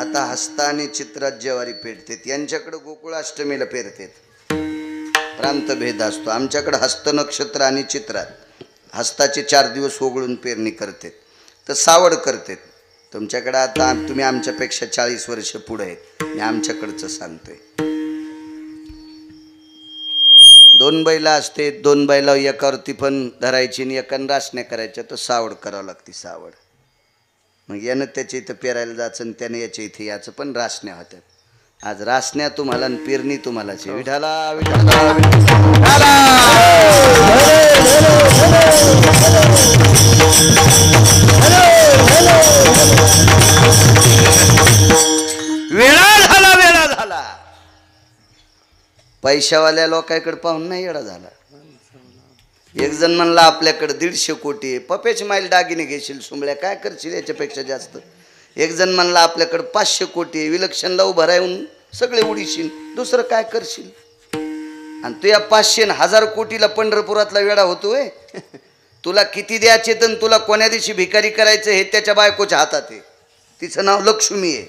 आता हस्ता आणि चित्रात ज्वारी पेरतात, यांच्याकडे गोकुळाष्टमीला पेरतात, प्रांतभेद असतो. आमच्याकडे हस्त नक्षत्र आणि चित्रात हस्ताचे 4 दिवस ओघळून पेरणी करतात, तर सावड करतात. तुमच्याकडे आता तुम्ही आमच्यापेक्षा 40 वर्ष पुढे आहेत, मी आमच्याकडचं सांगतोय. 2 बैला असते, 2 बैला एकावरती पण धरायची आणि एकानं रासण्या करायच्या, तर सावड करावं लागते. सावड मग यानं त्याच्या इथं पेरायला जायचं आणि त्यानं याच्या इथे याचं, पण रासण्या होत्या. आज रासण्या तुम्हाला आणि पेरणी तुम्हालाच. विठाला विठाला वेळा झाला. पैशावाल्या लोकांकडे पाहून नाही येडा झाला. एक जण म्हणला आपल्याकडे 150 कोटी आहे, पपेच माईल दागिने घेशील सुंबळ्या, काय करशील याच्यापेक्षा जास्त. एक जण म्हणला आपल्याकडे 500 कोटी आहे, विलक्षणला उभं राहून सगळे उडीशील, दुसरं काय करशील. आणि तू या 500 आणि 1000 कोटीला पंढरपुरातला वेडा होतोय. तुला किती द्यायचे तर तुला कोण्या दिवशी भिकारी करायचं हे त्याच्या बायकोच्या हातात आहे. तिचं नाव लक्ष्मी आहे,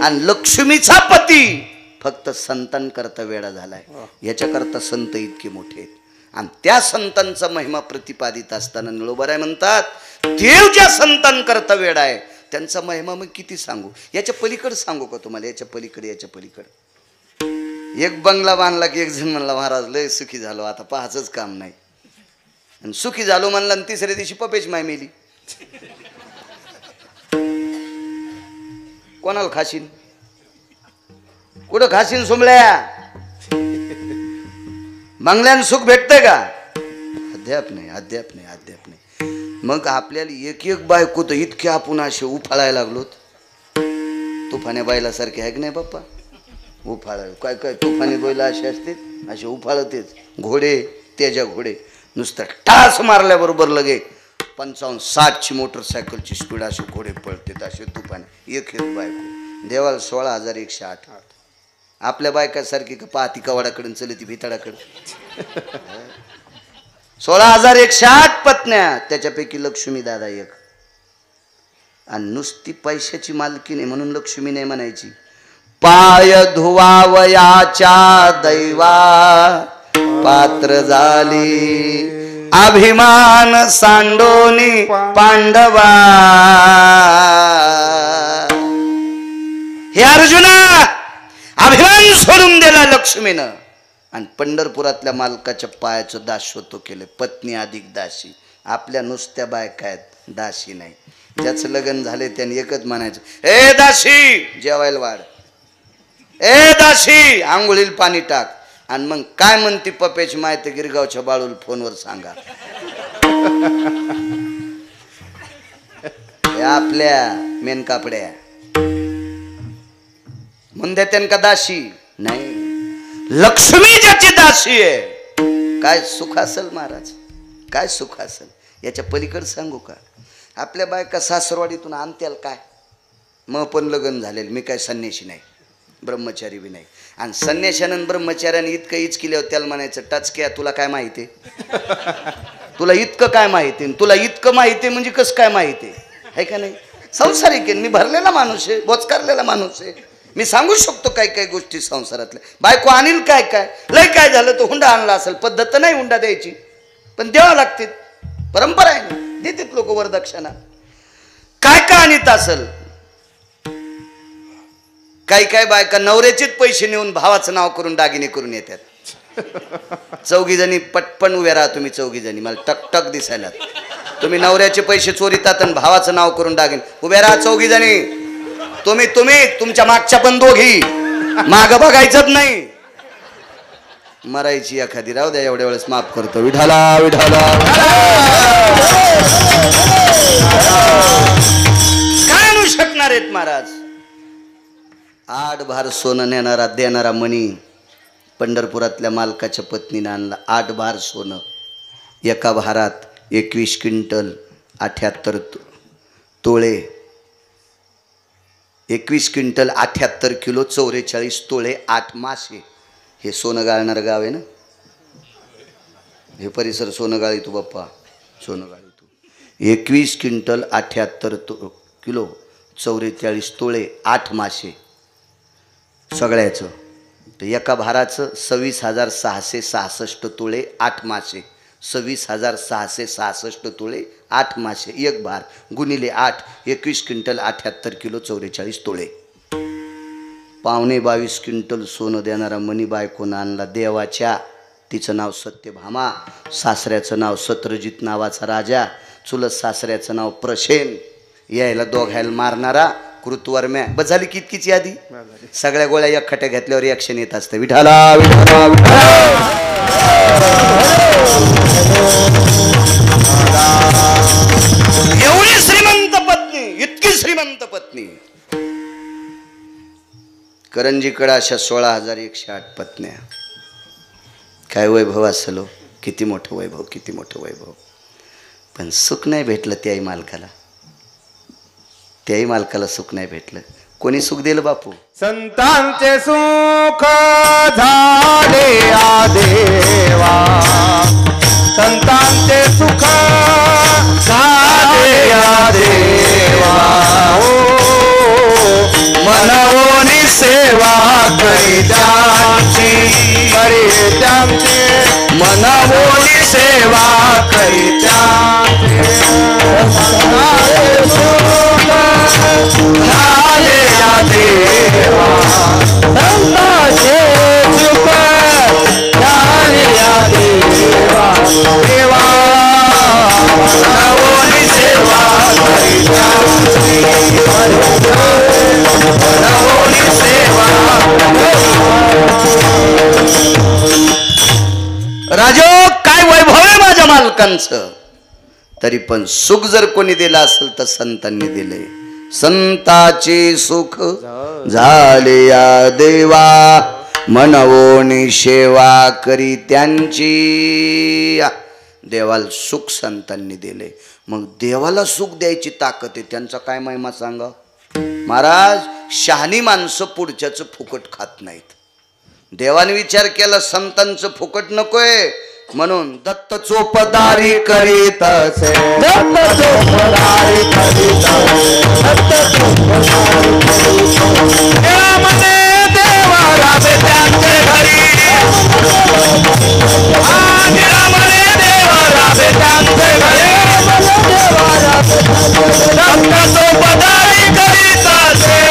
आणि लक्ष्मीचा पती फक्त संतान करता वेडा झालाय. याच्याकरता संत इतके मोठे आहेत, आणि त्या संतांचा महिमा प्रतिपादित असताना निळोबाराय म्हणतात देव ज्या संतांकरता वेडा आहे त्यांचा महिमा मग किती सांगू. याच्या पलीकडे सांगू का तुम्हाला, याच्या पलीकडे. एक बंगला बांधला की एक जण म्हणला महाराज लय सुखी झालो, आता पाहायचंच काम नाही. आणि सुखी झालो म्हणला आणि तिसऱ्या दिवशी पपेच माय मेली. कोणाला खाशीन, कुठं खाशीन सुंबळ्या. बंगल्यानं सुख भेटतंय का? अद्याप नाही. मग आपल्याला एक बायको तर इतके आपण असे उफाळायला लागलोत. तुफाने बायला सारखे आहे की नाही बाप्पा, उफाळ काय तुफाने बैला असे असते, असे उफाळतेच. घोडे त्याच्या घोडे नुसतं टास मारल्याबरोबर लगे 55-60ची मोटरसायकलची स्पीड असे घोडे पळतात, असे तुफाने. एक बायको देवाला 16,108. आपल्या बायकासारखी का पाहती कवाडाकडून चलती भिताडाकडे. 16,108 पत्न्या, त्याच्यापैकी लक्ष्मी दादा एक. आणि नुसती पैशाची मालकी नाही म्हणून लक्ष्मी नाही म्हणायची. पाय धुवावयाच्या दैवा पात्र झाली, अभिमान सांडोनी पांडवा. हे अर्जुना, अभिमान सोडून दिला लक्ष्मीनं, आणि पंढरपुरातल्या मालकाच्या पायाचं दासत्व केलं. पत्नी अधिक दासी. आपल्या नुसत्या बायका आहेत, दासी नाही. ज्याचं लग्न झाले त्याने एकच म्हणायचं, ए दासी जेवायला वाढ, ए दासी आंघोळीला पाणी टाक. आणि मग काय म्हणते पपेची माहिती गिरगावच्या बाळूला फोनवर सांगा. आपल्या मेन कापड्या म्हणते त्यांना दासी नाही, लक्ष्मी ज्याची दासी आहे. काय सुख असेल महाराज, काय सुख असेल. याच्या पलीकडे सांगू का. आपल्या बायका सासरवाडीतून आणत्याल काय, मग पण लग्न झालेलं. मी काय संन्याशी नाही, ब्रह्मचारी बी नाही. आणि संन्याशानं ब्रह्मचार्याने इतकं इच केल्यावर त्याला म्हणायचं टचक्या तुला काय माहिती आहे, तुला इतकं काय माहिती आहे, तुला इतकं माहिती आहे म्हणजे कसं काय माहिती आहे का नाही. संसारिक आहे मी, भरलेला माणूस आहे, बोचकारलेला माणूस आहे. मी सांगू शकतो काय काय गोष्टी संसारातल्या. बायको आणील काय काय, लय काय झालं तर हुंडा आणला असेल, पद्धत नाही हुंडा द्यायची पण द्यावा लागते, परंपरा आहे, देतात लोक वरदक्षिणा. काय काय आणीत असेल. काही बायका नवऱ्याचेच पैसे नेऊन भावाचं नाव करून दागिने करून येतात. 4 जणी पटपण उभ्या राहा तुम्ही, 4 जणी मला टकटक दिसायला. तुम्ही नवऱ्याचे पैसे चोरीतात आणि भावाचं नाव करून दागिने. उभ्या राहा 4 जणी. तुम्ही तुमच्या मागच्या पण दोघी, माग बघायचंच नाही. मरायची एखादी राहू द्या, एवढ्या वेळेस माफ करतो. विठाला विठाला. काय आणू शकणार आहेत महाराज. 8 भार सोनं नेणारा देणारा मणी पंढरपुरातल्या मालकाच्या पत्नीने आणला. 8 भार सोनं. एका भारात 21 क्विंटल 78 तोळे, 21 क्विंटल 78 किलो 44 तोळे 8 मासे. हे सोनं गाळणार गाव आहे ना, हे परिसर सोनं गाळी तू बाप्पा, सोनं गाळी तू. 21 क्विंटल 78 किलो 44 तोळे 8 मासे सगळ्याचं. तर एका भाराचं 26,666 तोळे 8 मासे, 26,666 तोळे 8 मासे, एक भार गुणिले 8, 21 क्विंटल 78 किलो 44 तोळे. 22.5 क्विंटल सोनं देणारा मणी बायकोनं आणला देवाच्या. तिचं नाव सत्यभामा, सासऱ्याचं नाव सत्रजित नावाचा राजा, चुलत सासऱ्याचं नाव प्रसेन, यायला दोघायला मारणारा कृतवर्म्या. बस झाली की इतकीच यादी. सगळ्या गोळ्या एक खट्या घेतल्यावर ॲक्शन येत असतं. विठाला विठाला विठाला. एवढी श्रीमंत पत्नी, इतकी श्रीमंत पत्नी. करंजीकडे अशा 16,108 पत्न्या. काय वैभव असेल, किती मोठं वैभव, किती मोठं वैभव. पण सुख नाही भेटलं त्याही मालकाला. त्याही मालकाला सुख नाही भेटलं. कोणी सुख दिलं बापू? संतांचे सुख झाले आ देवा, संतांचे सुख झाले आ देवा. मनवोनी सेवा करी त्यांची, करी त्यांची मनवोनी सेवा करी त्यांची. झाले या देवा, संतांचे सुख झाले या देवा. देवा मनवोनी सेवा करी त्यांची, मनवोनी सेवा. राजो काय वैभव आहे माझ्या मालकांचं. तरी पण सुख जर कोणी दिलं असेल तर संतांनी दिले. संताचे सुख झाले या देवा, मनवोनी सेवा करी त्यांची. देवाला सुख संतांनी दिले. मग देवाला सुख द्यायची ताकद आहे. त्यांचा काय महिमा सांगा महाराज. शहाणी माणसं पुढच्याचं फुकट खात नाहीत. देवाने विचार केला संतांचं फुकट नकोय, म्हणून दत्त चोपदारी करीत असे, दत्त चोपदारी करीत असे, दत्त चोपदारी करीत असे. देवामध्ये देवा राबे त्यांचे घरी, देवामध्ये देवा राबे त्यांचे घरी. दत्त चोपदारी करीत असे,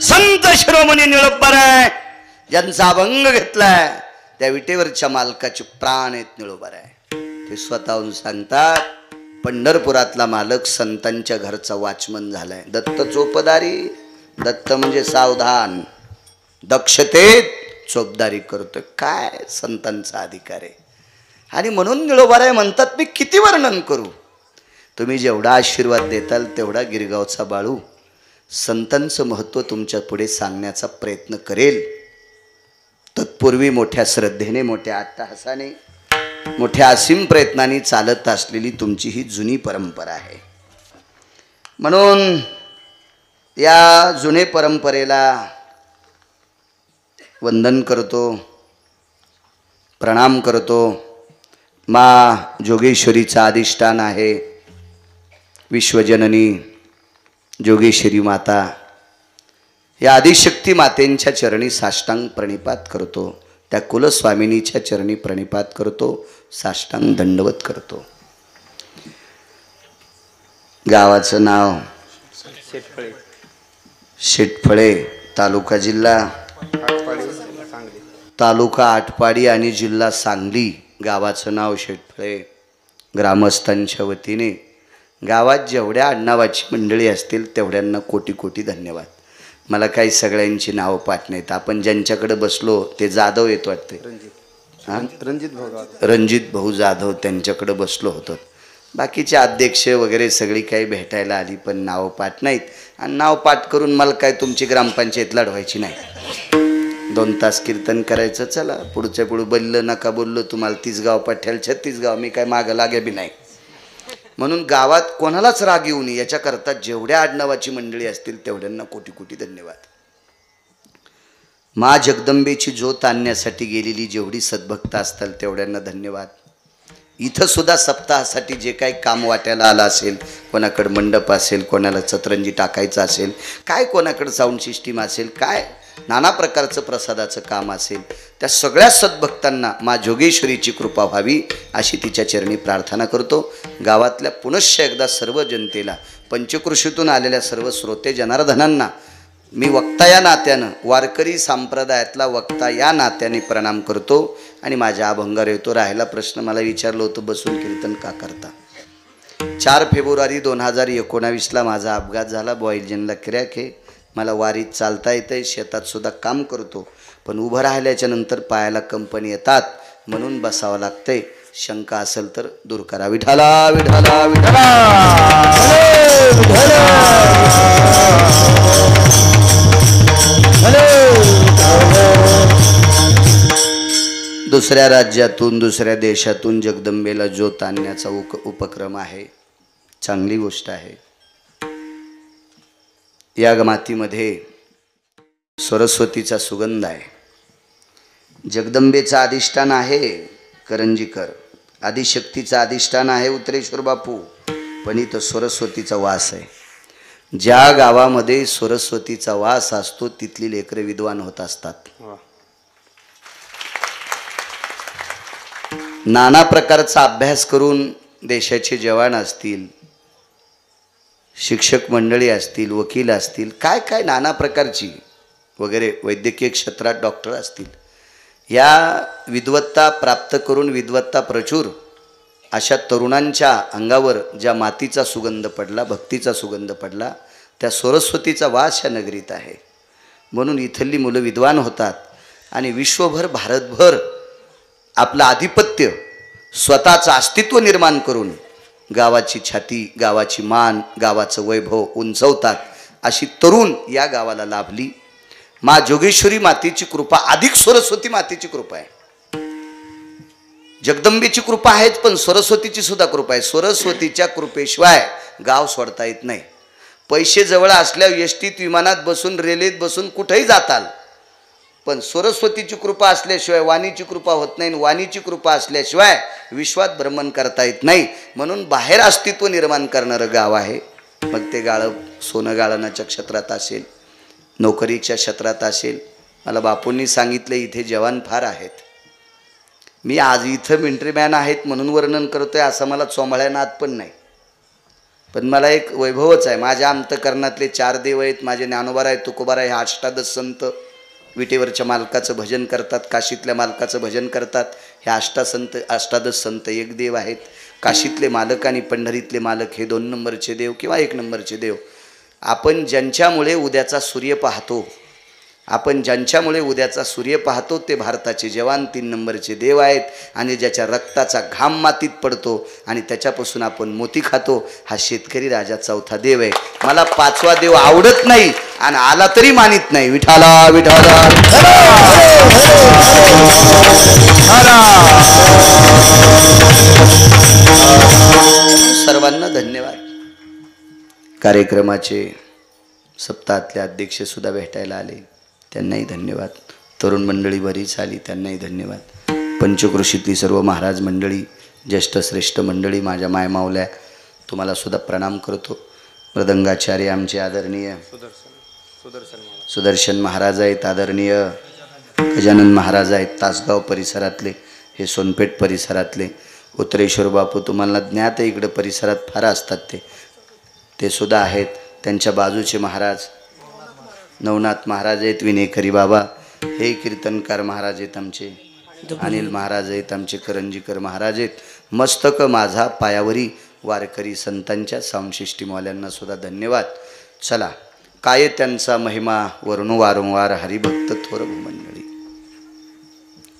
संत शिरोमणी निळोबाराय ज्यांचा अभंग घेतलाय त्या विटेवरच्या मालकाचे प्राण आहेत निळोबाराय. ते स्वतःहून सांगतात पंढरपुरातला मालक संतांच्या घरचा वॉचमन झालाय. दत्त चोपदारी, दत्त म्हणजे सावधान, दक्षतेत चोपदारी करतोय. काय संतांचा अधिकार आहे. आणि म्हणून निळोबाराय म्हणतात मी किती वर्णन करू. तुम्ही जेवढा आशीर्वाद देताल तेवढा गिरगावचा बाळू संतांचं महत्त्व तुमच्या पुढे सांगण्याचा प्रयत्न करेल. तत्पूर्वी मोठ्या श्रद्धेने, मोठ्या अट्टहासाने, मोठ्या असीम प्रयत्नांनी चालत असलेली तुमची ही जुनी परंपरा आहे. म्हणून या जुने परंपरेला वंदन करतो, प्रणाम करतो. मा जोगेश्वरीचं अधिष्ठान आहे विश्वजननी जोगेश्वरी माता. या आदिशक्ती मातेंच्या चरणी साष्टांग प्रणिपात करतो. त्या कुलस्वामिनीच्या चरणी प्रणिपात करतो, साष्टांग दंडवत करतो. गावाचं नाव शेटफळे, तालुका जिल्हा तालुका आटपाडी आणि जिल्हा सांगली. गावाचं नाव शेटफळे. ग्रामस्थांच्या वतीने गावात जेवढ्या आडनावाची मंडळी असतील तेवढ्यांना कोटी कोटी धन्यवाद. मला काही सगळ्यांची नावं पाठ नाहीत. आपण ज्यांच्याकडे बसलो ते जाधव येत वाटते, रणजित भाऊ जाधव, त्यांच्याकडे बसलो होतो. बाकीचे अध्यक्ष वगैरे सगळी काही भेटायला आली पण नावं पाठ नाहीत. आणि नाव पाठ करून मला काय तुमची ग्रामपंचायत लढवायची नाही. 2 तास कीर्तन करायचं, चला पुढच्या पुढे बोललं नका बोललो तुम्हाला 30 गाव पाठ्याल 36 गाव, मी काय मागं लागे बी नाही. म्हणून गावात कोणालाच राग येऊ नये याच्याकरता जेवढ्या आडनावाची मंडळी असतील तेवढ्यांना कोटी कोटी धन्यवाद. मा जगदंबेची ज्योत आणण्यासाठी गेलेली जेवढी सद्भक्त असतील तेवढ्यांना धन्यवाद. इथं सुद्धा सप्ताहासाठी जे काही काम वाट्याला आलं असेल, कोणाकडे मंडप असेल, कोणाला चतरंजी टाकायचं असेल, काय कोणाकडे साऊंड सिस्टीम असेल, काय नाना प्रकारचं प्रसादाचं काम असेल, त्या सगळ्या सद्भक्तांना मा जोगेश्वरीची कृपा व्हावी अशी तिच्या चरणी प्रार्थना करतो. गावातल्या पुनश्च एकदा सर्व जनतेला, पंचकृषीतून आलेल्या सर्व श्रोते जनार्दनांना मी वक्ता या नात्यानं, वारकरी संप्रदायातला वक्ता या नात्याने प्रणाम करतो. आणि माझ्या अभंगार येतो. राहिला प्रश्न, मला विचारलं होतं बसून कीर्तन का करता. 4 फेब्रुवारी 2019ला माझा अपघात झाला. बॉईलजनला क्रॅक आहे. मला वारीत चालता येतंय, शेतात सुद्धा काम करतो, पण उभं राहिल्याच्या नंतर पायाला कंपनी येतात, म्हणून बसावं लागतंय. शंका असेल तर दूर करा. विठाला विठाला विठाला. दुसऱ्या राज्यातून, दुसऱ्या देशातून जगदंबेला ज्योत आणण्याचा उपक्रम आहे. चांगली गोष्ट आहे. या मातीमध्ये सरस्वतीचा सुगंध आहे. जगदंबेचा अधिष्ठान आहे करंजीकर, आदिशक्तीचा अधिष्ठान आहे उत्तरेश्वर बापू, पण इथं सरस्वतीचा वास आहे. ज्या गावामध्ये सरस्वतीचा वास असतो तिथली लेकरं विद्वान होत असतात. नाना प्रकारचा अभ्यास करून देशाचे जवान असतील, शिक्षक मंडळी असतील, वकील असतील, काय काय नाना प्रकारची वगैरे वैद्यकीय क्षेत्रात डॉक्टर असतील, या विद्वत्ता प्राप्त करून विद्वत्ता प्रचूर अशा तरुणांच्या अंगावर ज्या मातीचा सुगंध पडला, भक्तीचा सुगंध पडला, त्या सरस्वतीचा वास या नगरीत आहे. म्हणून इथली मुलं विद्वान होतात आणि विश्वभर, भारतभर आपलं आधिपत्य, स्वतःचं अस्तित्व निर्माण करून गावाची छाती, गावाची मान, गावाचं वैभव उंचवतात. अशी तरुण या गावाला लाभली. मा जोगेश्वरी मातेची कृपा, अधिक सरस्वती मातेची कृपा आहे. जगदंबेची कृपा आहेच, पण सरस्वतीची सुद्धा कृपा आहे. सरस्वतीच्या कृपेशिवाय गाव सोडता येत नाही. पैसे जवळ असल्यावर एसटीत, विमानात बसून, रेल्वेत बसून कुठेही जाताल, पण सरस्वतीची कृपा असल्याशिवाय वाणीची कृपा होत नाही. वाणीची कृपा असल्याशिवाय विश्वात भ्रमण करता येत नाही. म्हणून बाहेर अस्तित्व निर्माण करणारं गाव आहे. मग ते गाळं सोनं गाळण्याच्या क्षेत्रात असेल, नोकरीच्या क्षेत्रात असेल. मला बापूंनी सांगितलं इथे जवान फार आहेत. मी आज इथं मिलिटरीमॅन आहेत म्हणून वर्णन करतोय असं मला चोंबाळ्यानात पण नाही, पण मला एक वैभवच आहे. माझ्या अंतकरणातले 4 देव आहेत. माझे ज्ञानोबा आहे, तुकोबा आहे, 8 संत विटेवरच्या मालकाचं भजन करतात, काशीतल्या मालकाचं भजन करतात. हे 8 संत एक देव आहेत. काशीतले मालक आणि पंढरीतले मालक हे 2 नंबरचे देव किंवा 1 नंबरचे देव. आपण ज्यांच्यामुळे उद्याचा सूर्य पाहतो, आपण ज्यांच्यामुळे उद्याचा सूर्य पाहतो ते भारताचे जवान 3 नंबरचे देव आहेत. आणि ज्याच्या रक्ताचा घाम मातीत पडतो आणि त्याच्यापासून आपण मोती खातो, हा शेतकरी राजा 4था देव आहे. मला 5वा देव आवडत नाही आणि आला तरी मानित नाही. विठाला विठाला. सर्वांना धन्यवाद. कार्यक्रमाचे सप्ताहातले अध्यक्ष सुद्धा भेटायला आले, त्यांनाही धन्यवाद. तरुण मंडळी बरीच आली, त्यांनाही धन्यवाद. पंचकृषीतली सर्व महाराज मंडळी, ज्येष्ठ श्रेष्ठ मंडळी, माझ्या मायमावल्या, तुम्हाला सुद्धा प्रणाम करतो. मृदंगाचार्य आमचे आदरणीय सुदर्शन महाराज आहेत, आदरणीय गजानन महाराज आहेत, तासगाव परिसरातले, हे सोनपेठ परिसरातले. उत्तरेश्वर बापू तुम्हाला ज्ञात आहे, इकडं परिसरात फार असतात ते सुद्धा आहेत. त्यांच्या बाजूचे महाराज नवनाथ महाराज आहेत, विनेकरी बाबा, हे कीर्तनकार महाराज आहेत आमचे, अनिल महाराज आहेत आमचे, करंजीकर महाराज आहेत. मस्तक माझा पायावरी वारकरी संतांच्या साऊंड सिस्टीमवाल्यांना सुद्धा धन्यवाद. चला, काय त्यांचा महिमा वर्णू वारंवार हरिभक्त थोर मंडळी.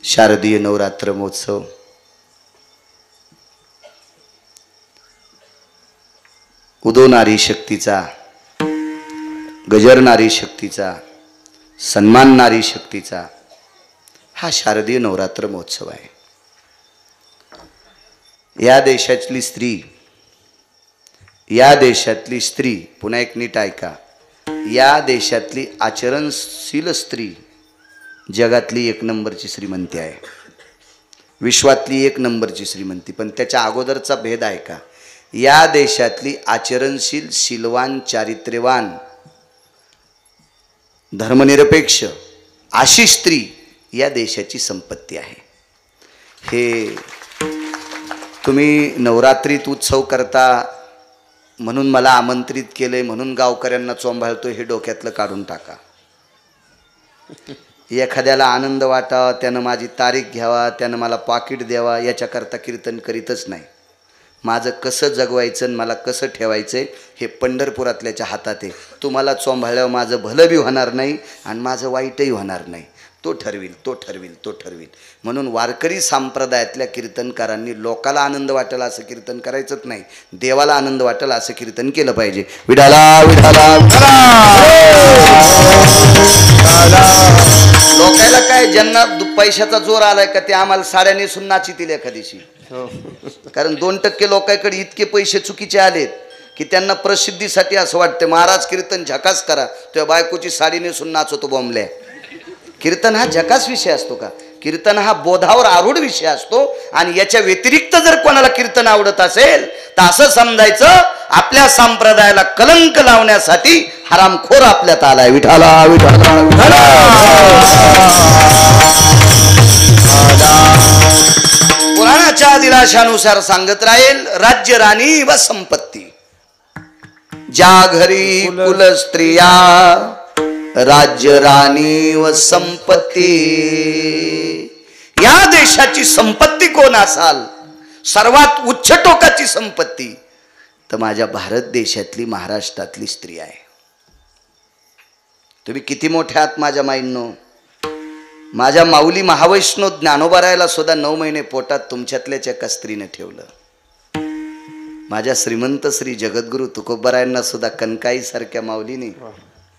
शारदीय नवरात्र महोत्सव उदो नारी शक्तीचा, गजर नारी शक्तीचा, सन्मान नारी शक्तीचा हा शारदीय नवरात्र महोत्सव आहे. या देशातली स्त्री, या देशातली स्त्री, पुन्हा एक नीट ऐका, या देशातली आचरणशील स्त्री जगातली 1 नंबरची श्रीमंती आहे. विश्वातली एक नंबरची श्रीमंती. पण त्याच्या अगोदरचा भेद आहे का? या देशातली आचरणशील, शीलवान, चारित्र्यवान, धर्मनिरपेक्ष अशी स्त्री या देशाची संपत्ती आहे. हे तुम्ही नवरात्रीत उत्सव करता म्हणून मला आमंत्रित केले म्हणून गावकऱ्यांना चोंबाळतो हे डोक्यातलं काढून टाका. एखाद्याला आनंद वाटावा, त्यानं माझी तारीख घ्यावा, त्यानं मला पाकिट द्यावा, याच्याकरता कीर्तन करीतच नाही. माझं कसं जगवायचं आणि मला कसं ठेवायचं हे पंढरपुरातल्याच्या हातात आहे. तुम्हाला चोंभाळल्यावर माझं भलं बी होणार नाही आणि माझं वाईटही होणार नाही. तो ठरविल, तो ठरविल, तो ठरविल. म्हणून वारकरी संप्रदायातल्या कीर्तनकारांनी लोकाला आनंद वाटेल असं कीर्तन करायचंच नाही, देवाला आनंद वाटेल असं कीर्तन केलं पाहिजे. विठाला विठाला लोकायला काय, ज्यांना पैशाचा जोर आलाय का ते आम्हाला साड्या नेसून नाचितील एखादीशी. कारण 2% लोकांकडे इतके पैसे चुकीचे आलेत की त्यांना प्रसिद्धीसाठी असं वाटतं महाराज कीर्तन झकास करा, तेव्हा बायकोची साडी नेसून नाचवतो बॉम्बल्या. कीर्तन हा झकास विषय असतो का? कीर्तन हा बोधावर आरूढ विषय असतो. आणि याच्या व्यतिरिक्त जर कोणाला कीर्तन आवडत असेल तर असं समजायचं आपल्या संप्रदायाला कलंक लावण्यासाठी हरामखोर आपल्यात आलाय. विठाला विठाला विठाला. पुराणाच्या दिलाशानुसार सांगत राहील, राज्य, राणी व संपत्ती. ज्या घरी कुल स्त्रिया, राज्य, राणी व संपत्ती. या देशाची संपत्ती कोण असाल, सर्वात उच्च टोकाची संपत्ती, तर माझ्या भारत देशातली, महाराष्ट्रातली स्त्री आहे. तुम्ही किती मोठे आहात माझ्या माईंनो. माझ्या माऊली महावैष्णव ज्ञानोबारायला सुद्धा 9 महिने पोटात तुमच्यातल्याच एका स्त्रीने ठेवलं. माझ्या श्रीमंत श्री जगद्गुरु तुकोबारायांना सुद्धा कनकाई सारख्या माऊलीने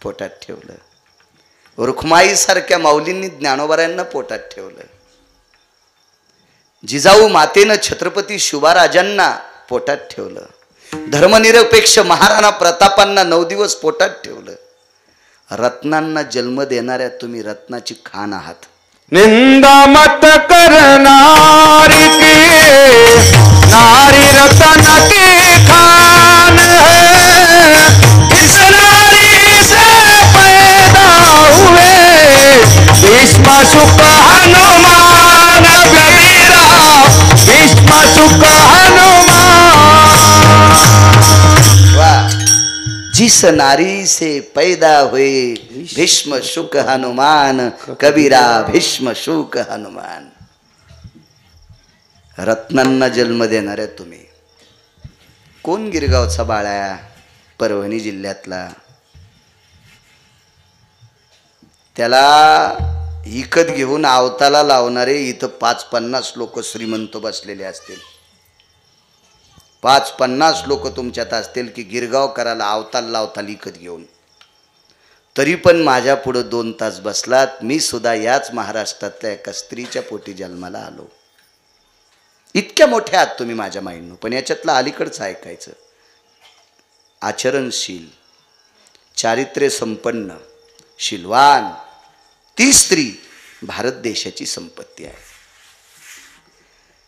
पोटात ठेवलं. रुखमाई सारख्या माऊलींनी ज्ञानोबारायांना पोटात ठेवलं. जिजाऊ मातेनं छत्रपती शिवाराजांना पोटात ठेवलं. धर्मनिरपेक्ष महाराणा प्रतापांना 9 दिवस पोटात ठेवलं. रत्नांना जन्म देणाऱ्या तुम्ही रत्नाची खान आहात. निंदा मत करनारी की नारी रतन की खान है, इस नारी से पैदा हुए भीष्म शुक हनुमान कबीरा, भीष्म शुक हनुमान. वाह. जिस नारी से पैदा हुए भीष्म शुक हनुमान कबीरा, भीष्म शुक हनुमान. रत्नांना जन्म देणाऱ्या तुम्ही. कोण गिरगावचा बाळा, परभणी जिल्ह्यातला, त्याला इकत घेऊन आवताला लावणारे इथं 5-50 लोक श्रीमंत बसलेले असतील. 5-50 लोक तुमच्यात असतील की गिरगाव करायला आवताल लावताल इकत घेऊन. तरी पण माझ्या पुढं 2 तास बसलात. मी सुद्धा याच महाराष्ट्रातल्या एका स्त्रीच्या पोटी जन्माला आलो. इतक्या मोठ्या आहात तुम्ही माझ्या माईंनो. पण याच्यातलं अलीकडचं ऐकायचं. आचरणशील, चारित्र्य संपन्न, शीलवान ती स्त्री भारत देशाची संपत्ती आहे.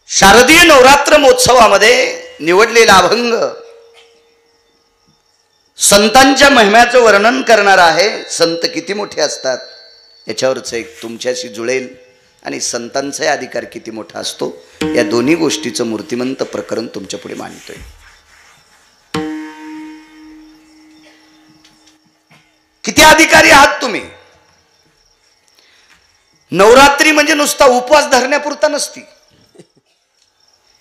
शारदीय नवरात्र महोत्सवामध्ये निवडलेला अभंग संतांच्या महिम्याचं वर्णन करणार आहे. संत किती मोठे असतात याच्यावरच एक तुमच्याशी जुळेल आणि संतांचाही अधिकार किती मोठा असतो या दोन्ही गोष्टीचं मूर्तिमंत प्रकरण तुमच्या पुढे मांडतोय. किती अधिकारी आहात तुम्ही. नवरात्री म्हणजे नुसता उपवास धरण्यापुरता नसती.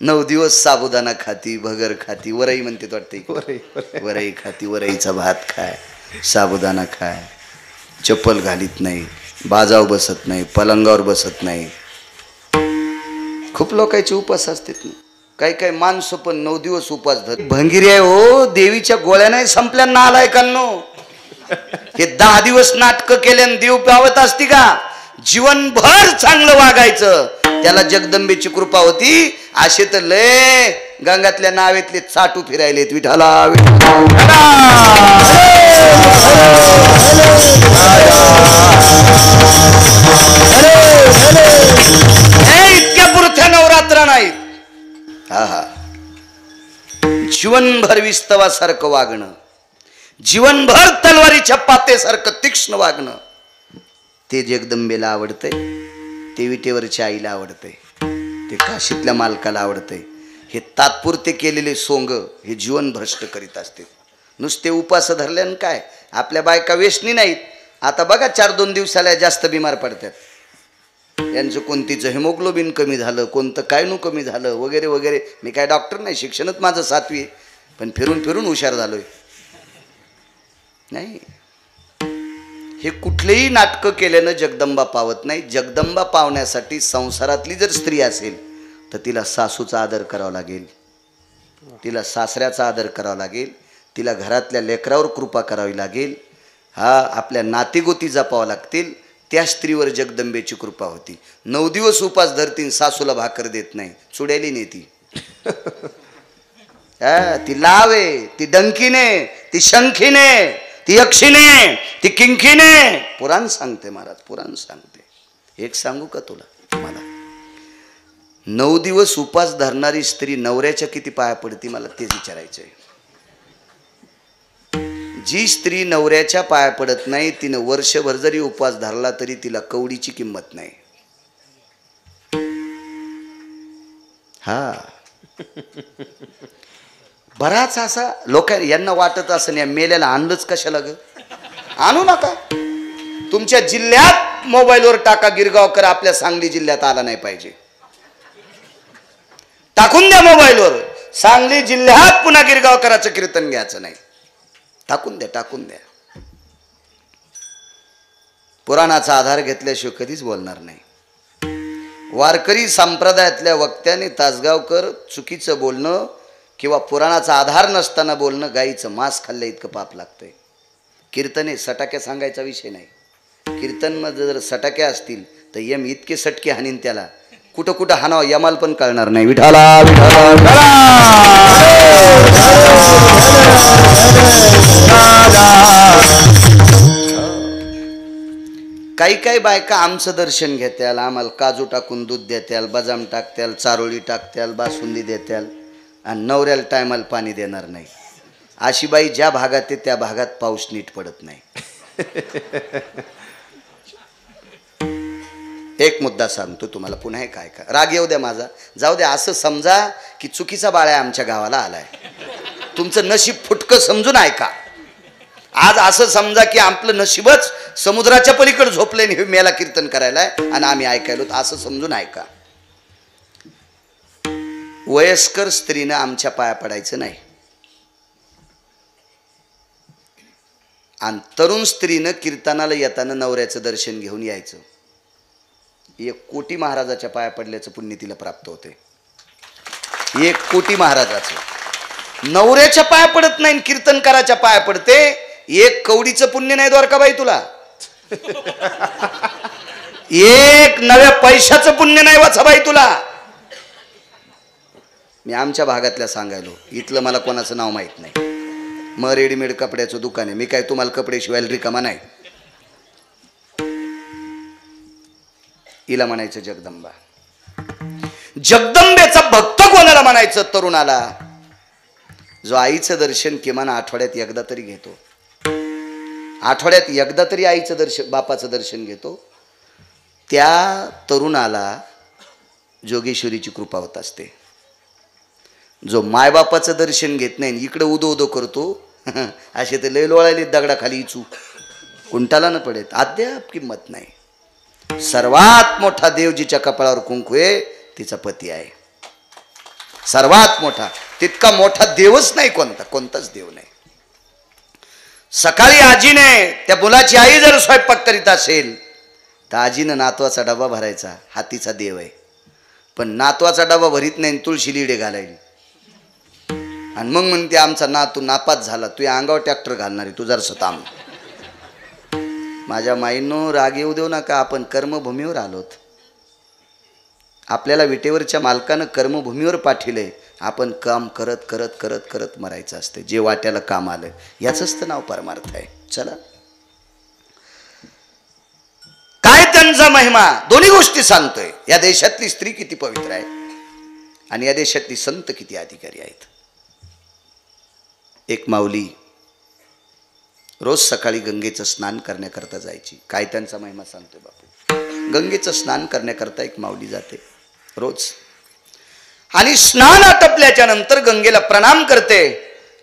9 दिवस साबुदाणा खाती, भगर खाती, वरई म्हणते वाटते, वरई खाती, वरईचा भात खाय, साबुदाणा खाय, चप्पल घालीत नाही, बाजावर बसत नाही, पलंगावर बसत नाही. खूप लोकांचे उपवास असतात. काही काही माणसं पण 9 दिवस उपवास धर. भंगिरी आहे हो. देवीच्या गोळ्या नाही संपल्यांना आलाय कांनो. हे 10 दिवस नाटकं केल्याने देव पावत असती का? जीवनभर चांगलं वागायचं, त्याला जगदंबेची कृपा होती. असे तर लय गंगातल्या नावेतले चाटू फिरायलेत. विठाला इतक्या पुरथ्या नवरा हा हा, जीवनभर विस्तवासारखं वागणं, जीवनभर तलवारीच्या पातेसारखं तीक्ष्ण वागणं, ते जगदंबेला आवडतंय, ते विटेवरच्या आईला आवडतंय, ते काशीतल्या मालकाला आवडतंय. हे तात्पुरते केलेले सोंग हे जीवन भ्रष्ट करीत असते. नुसते उपास धरल्यानं काय, आपल्या बायका वेशनी नाहीत. आता बघा 4-2 दिवसाला जास्त बिमार पडतात. यांचं कोणतीच हेमोग्लोबिन कमी झालं, कोणतं कायनू कमी झालं वगैरे वगैरे. मी काय डॉक्टर नाही, शिक्षणच माझं 7वी आहे, पण फिरून फिरून हुशार झालोय. नाही, हे कुठलेही नाटकं केल्यानं जगदंबा पावत नाही. जगदंबा पावण्यासाठी संसारातली जर स्त्री असेल तर तिला सासूचा आदर करावा लागेल, तिला सासऱ्याचा आदर करावा लागेल, तिला घरातल्या लेकरावर कृपा करावी लागेल. हा, आपल्या नातेगोती जपावं लागतील. त्या स्त्रीवर जगदंबेची कृपा होती. 9 दिवस उपास धरतीन, सासूला भाकर देत नाही, चुड्याली नेती. ती लावे, ती डंकीने, ती शंखीने, ती यक्षीने, ती किंकीने. पुराण सांगते महाराज, पुराण सांगते. एक सांगू का तुला, मला 9 दिवस उपास धरणारी स्त्री नवऱ्याच्या किती पाया पडती, मला तेच विचारायचंय. जी स्त्री नवऱ्याच्या पाया पडत नाही, तिनं वर्षभर जरी उपवास धरला तरी तिला कवडीची किंमत नाही. हा, बराच असा लोक यांना वाटत असं या मेल्याला आणलंच कशाला ग, आणू नका. तुमच्या जिल्ह्यात मोबाईलवर टाका, गिरगावकर आपल्या सांगली जिल्ह्यात आला नाही पाहिजे. टाकून द्या मोबाईलवर, सांगली जिल्ह्यात पुन्हा गिरगावकराचं कीर्तन घ्यायचं नाही. टाकून द्या, टाकून द्या. पुराणाचा आधार घेतल्याशिवाय कधीच बोलणार नाही. वारकरी संप्रदायातल्या वक्त्याने तासगावकर चुकीचं बोलणं किंवा पुराणाचा आधार नसताना बोलणं गाईचं मांस खाल्लं इतकं पाप लागतंय. कीर्तने सटाक्या सांगायचा विषय नाही. कीर्तनमध्ये जर सटाक्या असतील तर यम इतके सटके हानीन त्याला, कुठं कुठं हाणावं यमाल पण कळणार नाही. विठाला विठाला. काही काही बायका आमचं दर्शन घेत्याल, आम्हाला काजू टाकून दूध देत्याल, बदाम टाकत्याल, चारोळी टाकत्याल, बासुंदी देत्याल, आणि नवऱ्याला टायमाला पाणी देणार नाही. अशी बाई ज्या भागात आहे त्या भागात पाऊस नीट पडत नाही. एक मुद्दा सांगतो तुम्हाला, पुन्हा एक ऐका, राग येऊ द्या माझा, जाऊ द्या. असं समजा की चुकीचा बाळ्या आमच्या गावाला आलाय, तुमचं नशीब फुटकं समजून ऐका. आज असं समजा की आपलं नशीबच समुद्राच्या पलीकडे झोपले आणि मेला कीर्तन करायला आणि आम्ही ऐकायलो, असं समजून ऐका. वयस्कर स्त्रीनं आमच्या पाया पडायचं नाही, आणि तरुण स्त्रीनं कीर्तनाला येताना नवऱ्याचं दर्शन घेऊन यायचं. 1 कोटी महाराजाच्या पाया पडल्याचं पुण्य तिला प्राप्त होते. 1 कोटी महाराजाचं. नवऱ्याच्या पाया पडत नाही, कीर्तनकाराच्या पाया पडते. 1 कवडीचं पुण्य नाही द्वारकाबाई तुला. 1 नव्या पैशाचं पुण्य नाही वाचाबाई तुला. मी आमच्या भागातल्या सांगायलो, इथलं मला कोणाचं नाव माहित नाही. मग रेडीमेड कपड्याचं दुकान आहे, मी काय तुम्हाला कपडे शिवायला रिकामा नाही. हिला म्हणायचं जगदंबा. जगदंबेचा भक्त कोणाला म्हणायचं? तरुणाला, जो आईचं दर्शन किमान आठवड्यात एकदा तरी घेतो. आठवड्यात एकदा तरी आईचं दर्शन, बापाचं दर्शन घेतो. त्या तरुणाला जोगेश्वरीची कृपा होत असते. जो मायबापाचं दर्शन घेत नाही, इकडे उदो उदो करतो, असे ते लय लोळायले दगडाखाली इचू, कुंटाला न पडेल, अद्याप किंमत नाही. सर्वात मोठा देव जिच्या कपाळावर कुंकू आहे तिचा पती आहे. सर्वात मोठा, तितका मोठा देवच नाही कोणता, कोणताच देव नाही. सकाळी आजीने, त्या मुलाची आई जर स्वयंपाक करीत असेल तर आजीनं नातवाचा डबा भरायचा, हा तिचा देव आहे. पण नातवाचा डबा भरीत नाही, तुळशी लिडे घालायली, आणि मग म्हणते आमचा नातू नापास झाला, तू या अंगावर ट्रॅक्टर घालणारी, तू जर थांब. माझ्या माईंनो, राग येऊ देऊ नका, आपण कर्मभूमीवर आलोत. आपल्याला विटेवरच्या मालकानं कर्मभूमीवर पाठविले, आपण काम करत करत करत करत मरायचं असते. जे वाट्याला काम आलं याचंच तर नाव परमार्थ आहे. चला, काय त्यांचा महिमा, दोन्ही गोष्टी सांगतोय. या देशातली स्त्री किती पवित्र आहे. आणि या देशातली संत किती अधिकारी आहेत. एक माऊली रोज सकाळी गंगेचं स्नान करण्याकरता जायची. काय त्यांचा महिमा सांगतोय बापू. गंगेचं स्नान करण्याकरता एक माऊली जाते रोज, आणि स्नान आटपल्याच्या नंतर गंगेला प्रणाम करते,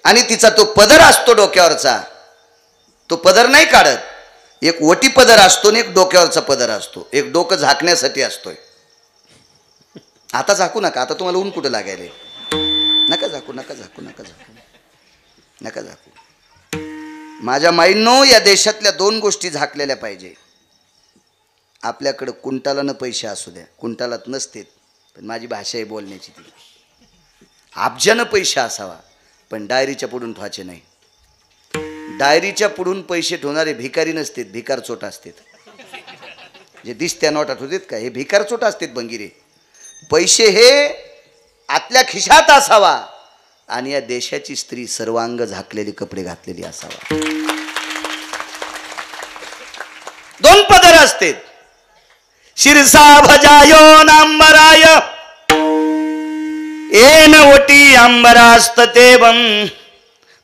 आणि तिचा तो पदर असतो डोक्यावरचा, तो पदर नाही काढत. एक ओटी पदर असतो आणि एक डोक्यावरचा पदर असतो. एक डोकं झाकण्यासाठी असतोय. आता झाकू नका, आता तुम्हाला ऊन कुठं लागायले. नका झाकू, नका झाकू, नका झाकू, नका झाकू. माझ्या माईंनो, या देशातल्या 2 गोष्टी झाकलेल्या पाहिजे. आपल्याकडं कुंटालानं पैसे असू द्या, कुंटालात नसते, पण माझी भाषा आहे बोलण्याची, ती अब्जानं पैसे असावा, पण डायरीच्या पुढून ठेवायचे नाही. डायरीच्या पुढून पैसे ठेवणारे भिकारी नसतात, भिकार चोट असतात. जे दिसत्या नोटात होतेत का, हे भिकार चोट असतात बंगिरे. पैसे हे आतल्या खिशात असावा, आणि या देशाची स्त्री सर्वांग झाकलेले कपडे घातलेली असावा. 2 पदर असते. शिरसा भजायो नांबराय येन ओटी अंबरास्ततेवम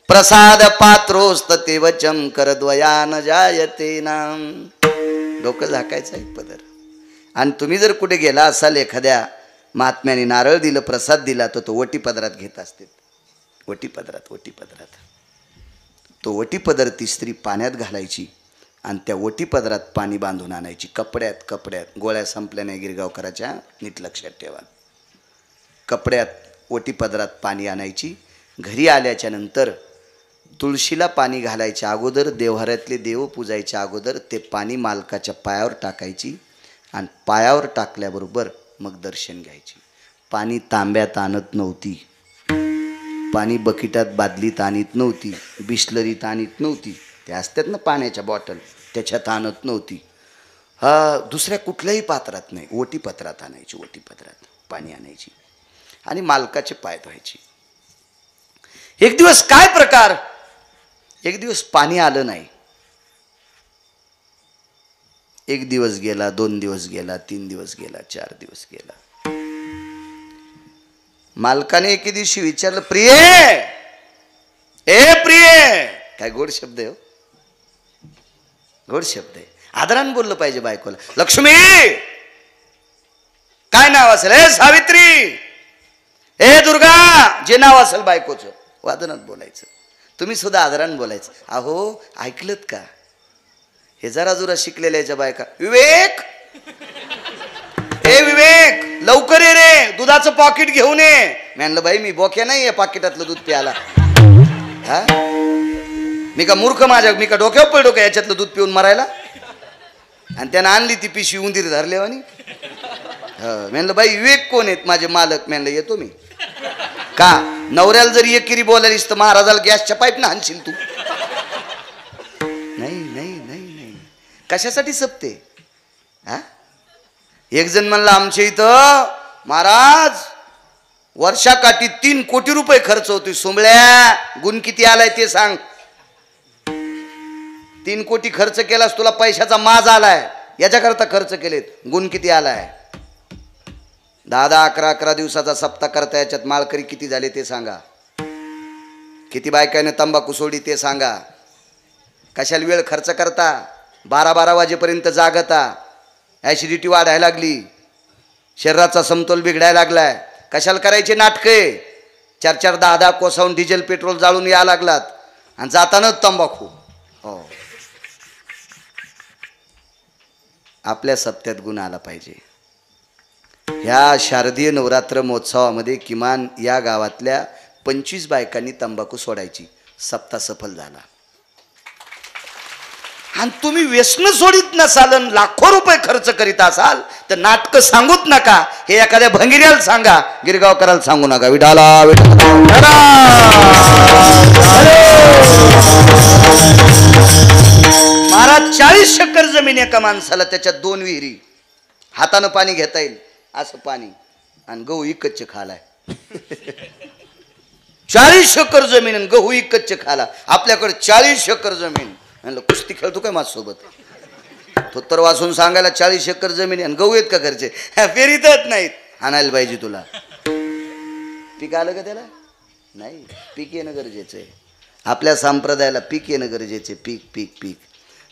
प्रसाद पात्रोस्ततेवचम करद्वयान जायते नाम. डोकं झाकायचं एक पदर. आणि तुम्ही जर कुठे गेला असाल, एखाद्या महात्म्याने नारळ दिलं, प्रसाद दिला, तर तो ओटी पदरात घेत असते. ओटी पदरात, ओटी पदरात. तो ओटी पदर ती स्त्री पाण्यात घालायची, आणि त्या ओटी पदरात पाणी बांधून आणायची. कपड्यात, कपड्यात. गोळ्या संपल्या नाही गिरगावकराच्या, नीट लक्षात ठेवा. कपड्यात ओटी पदरात पाणी आणायची. घरी आल्याच्या नंतर तुळशीला पाणी घालायच्या अगोदर, देव्हाऱ्यातले देव पूजायच्या अगोदर ते पाणी मालकाच्या पायावर टाकायची, आणि पायावर टाकल्याबरोबर मग दर्शन घ्यायची. पाणी तांब्यात आणत नव्हती, पाणी बकिटात बादलीत आणत नव्हती, बिस्लरीत आणत नव्हती. ते असतात ना पाण्याच्या बॉटल, त्याच्यात आणत नव्हती. दुसऱ्या कुठल्याही पात्रात नाही, ओटी पत्रात आणायची. ओटी पत्रात पाणी आणायची आणि मालकाचे पाय धुवायचे. एक दिवस काय प्रकार, एक दिवस पाणी आलं नाही. 1 दिवस गेला, 2 दिवस गेला, 3 दिवस गेला, 4 दिवस गेला. मालकाने एके दिवशी विचारलं, प्रिय, ए प्रिय. काय गोड शब्द आहे हो, गोड शब्द आहे. आदराने बोललं पाहिजे बायकोला. लक्ष्मी, काय नाव असेल? ए सावित्री, ए दुर्गा, जे नाव असेल बायकोचं वादनात बोलायचं. तुम्ही सुद्धा आदराने बोलायचं. अहो ऐकलत का, हे जरा जुरा शिकलेल्याच्या बायका, विवेक, ए विवेक, लवकर ये रे, दुधाचं पाकिट घेऊन ये. म्हणलं बाई, मी बोक्या नाही आहे पाकिटातलं दूध प्यायला. हा, मी का मूर्ख, मी का डोक्यावर पडलो का याच्यातलं दूध पिऊन मरायला. आणि त्यानं आणली ती पिशवी, उंदीर धरल्यावानी. म्हणलं बाई, विवेक कोण आहेत माझे मालक? म्हणलं येतो मी. का नवऱ्याला जर एकेरी बोलायलीस तर महाराजाला गॅसच्या पाईपनं हाणशील तू. नाही नाही नाही नाही, कशासाठी सपते? हा, एक जण म्हणला, आमच्या इथं महाराज वर्षाकाठी 3 कोटी रुपये खर्च होतोय. सोंबळ्या, गुण किती आलाय ते सांग. 3 कोटी खर्च केलास, तुला पैशाचा माज आलाय, याच्याकरता खर्च केलेत. गुण किती आलाय? 10-10, 11-11 दिवसाचा सप्ताह करता, याच्यात माळकरी किती झाले ते सांगा. किती बायकाने तंबाखू सोडी ते सांगा. कशाला वेळ खर्च करता? 12-12 वाजेपर्यंत जागता. ॲसिडिटी वाढायला लागली, शरीराचा समतोल बिघडायला लागलाय. कशाला करायचे नाटके? 4-4, 10-10 कोसावून डिझेल पेट्रोल जाळून या लागलात, आणि जाताना तंबाखू. हो, आपल्या सप्त्यात गुण आला पाहिजे. ह्या शारदीय नवरात्र महोत्सवामध्ये किमान या गावातल्या 25 बायकांनी तंबाखू सोडायची. सप्ताह सफल झाला. आणि तुम्ही व्यसन सोडित नसाल, लाखो रुपये खर्च करीत असाल, तर नाटकं सांगूच नका. हे एखाद्या भंगिऱ्याला सांगा, गिरगावकराला सांगू नका. विठाला महाराज, 40 एकर जमीन एका माणसाला, त्याच्यात 2 विहिरी, हातानं पाणी घेता येईल असं पाणी, आणि गहू इकच्चे खालाय. 40 एकर जमीन आणि गहू इकच्चे खाला. आपल्याकडे 40 एकर जमीन. म्हणलं कुस्ती खेळतो काय माझ्यासोबत? तो तर वाचून सांगायला 40 एकर जमीन आणि गहू आहेत का घरचे? फेरीतच नाहीत. आणायला पाहिजे तुला. पीक आलं का त्याला? नाही, पीक येणं गरजेचं आहे. आपल्या संप्रदायाला पीक येणं गरजेचे. पीक पीक पीक.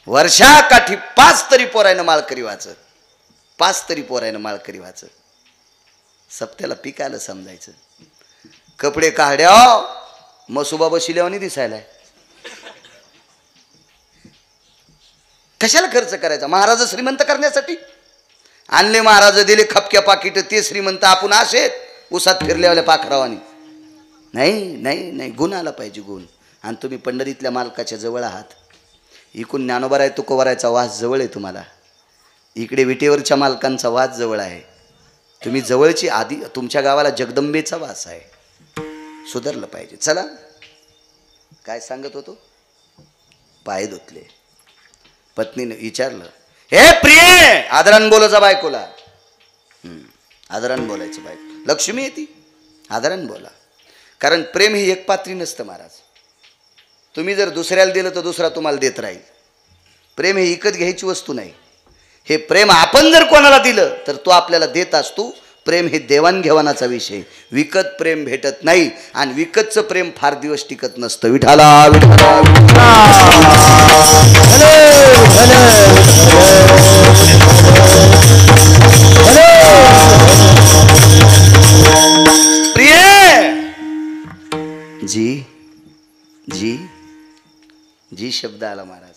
वर्षाकाठी 5 तरी पोरायनं माळकरी वाचत, 5 तरी पोरायनं माळकरी वाचत. सप्त्याला पीक आलं समजायचं. कपडे काढ्या मसुबा बशिल्यावानी दिसायलाय. कशाला खर्च करायचा? महाराज श्रीमंत करण्यासाठी आणले. महाराज दिले खपक्या पाकिट, ते श्रीमंत. आपण असेत उसात फिरल्यावाल्या पाखरावानी. नाही नाही नाही, गुण आला पाहिजे, गुण. आणि तुम्ही पंढरीतल्या मालकाच्या जवळ आहात. इकडून ज्ञानोबा तुकोबारायचा वास जवळ आहे तुम्हाला, इकडे विटेवरच्या मालकांचा वास जवळ आहे. तुम्ही जवळची. आधी तुमच्या गावाला जगदंबेचा वास आहे. सुधारलं पाहिजे. चला, काय सांगत होतो? पाय धुतले. पत्नीने विचारलं, हे प्रिय, आदरान बोलायचा बायकोला. आदरान बोलायचं बायको. लक्ष्मी आहे ती, आदरान बोला. कारण प्रेम ही एक पात्री नसतं महाराज. तुम्ही जर दुसऱ्याला दिलं तर दुसरा तुम्हाला देत राहील. प्रेम हे विकत घ्यायची वस्तू नाही. हे प्रेम आपण जर कोणाला दिलं तर तो आपल्याला देत असतो. प्रेम हे देवाणघेवाणाचा विषय. विकत प्रेम भेटत नाही, आणि विकतचं प्रेम फार दिवस टिकत नसतं. विठाला विठाला प्रिय जी जी जी शब्द आला महाराज.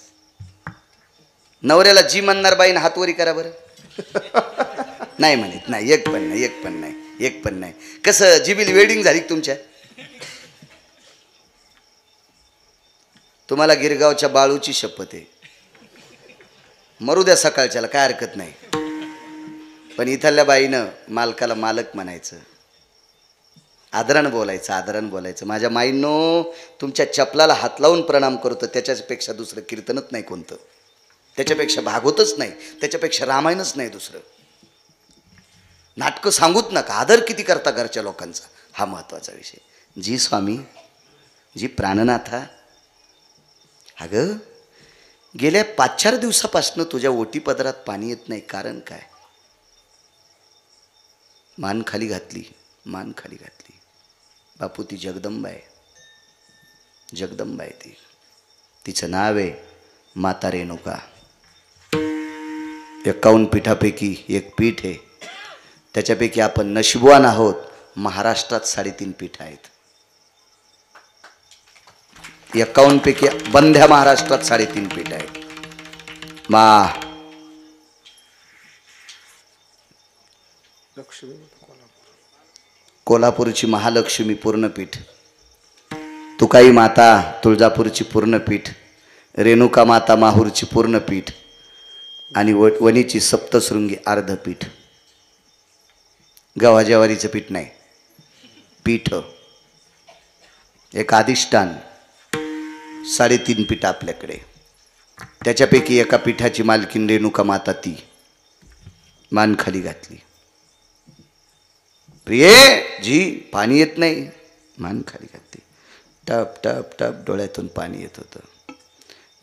नवऱ्याला जी म्हणणार बाईन हातवरी करा बरं. नाही म्हणत नाही, एक पण नाही, एक पण नाही, एक पण नाही. कसं जिबील वेडिंग झाली तुमच्या? तुम्हाला गिरगावच्या बाळूची शपथ आहे. मरू द्या सकाळच्याला, काय हरकत नाही. पण इथल्या बाईनं मालकाला मालक म्हणायचं, आदरानं बोलायचं, आदरानं बोलायचं. माझ्या माईंनो, तुमच्या चपलाला हात लावून प्रणाम करतो, त्याच्यापेक्षा दुसरं कीर्तनच नाही कोणतं, त्याच्यापेक्षा भागवतच नाही, त्याच्यापेक्षा रामायणच नाही दुसरं. नाटकं सांगूच नका. आदर किती करता घरच्या लोकांचा, हा महत्त्वाचा विषय. जी स्वामी, जी प्राणनाथा, अगं गेल्या 5-4 दिवसापासून तुझ्या ओटीपदरात पाणी येत नाही, कारण काय? मान खाली घातली, मान खाली घातली. बापू, ती जगदंबा आहे, जगदंबा आहे ती. तिचं नाव आहे माता रेणुका. 51 पीठापैकी एक पीठ आहे. त्याच्यापैकी आपण नशिबवान आहोत. महाराष्ट्रात 3.5 पीठ आहेत. 51 पैकी बंध्या महाराष्ट्रात 3.5 पीठ आहेत. कोल्हापूरची महालक्ष्मी पूर्णपीठ, तुकाई माता तुळजापूरची पूर्णपीठ, रेणुका माता माहूरची पूर्णपीठ, आणि वणीची सप्तशृंगी अर्धपीठ. गव्हा ज्वारीचं पीठ नाही, पीठ. एक अधिष्ठान. 3.5 पीठ आपल्याकडे. त्याच्यापैकी एका पीठाची मालकीन रेणुका माता. ती मान खाली घातली. प्रिय जी, पाणी येत नाही, मान खाली घातली. टप टप टप डोळ्यातून पाणी येत होतं.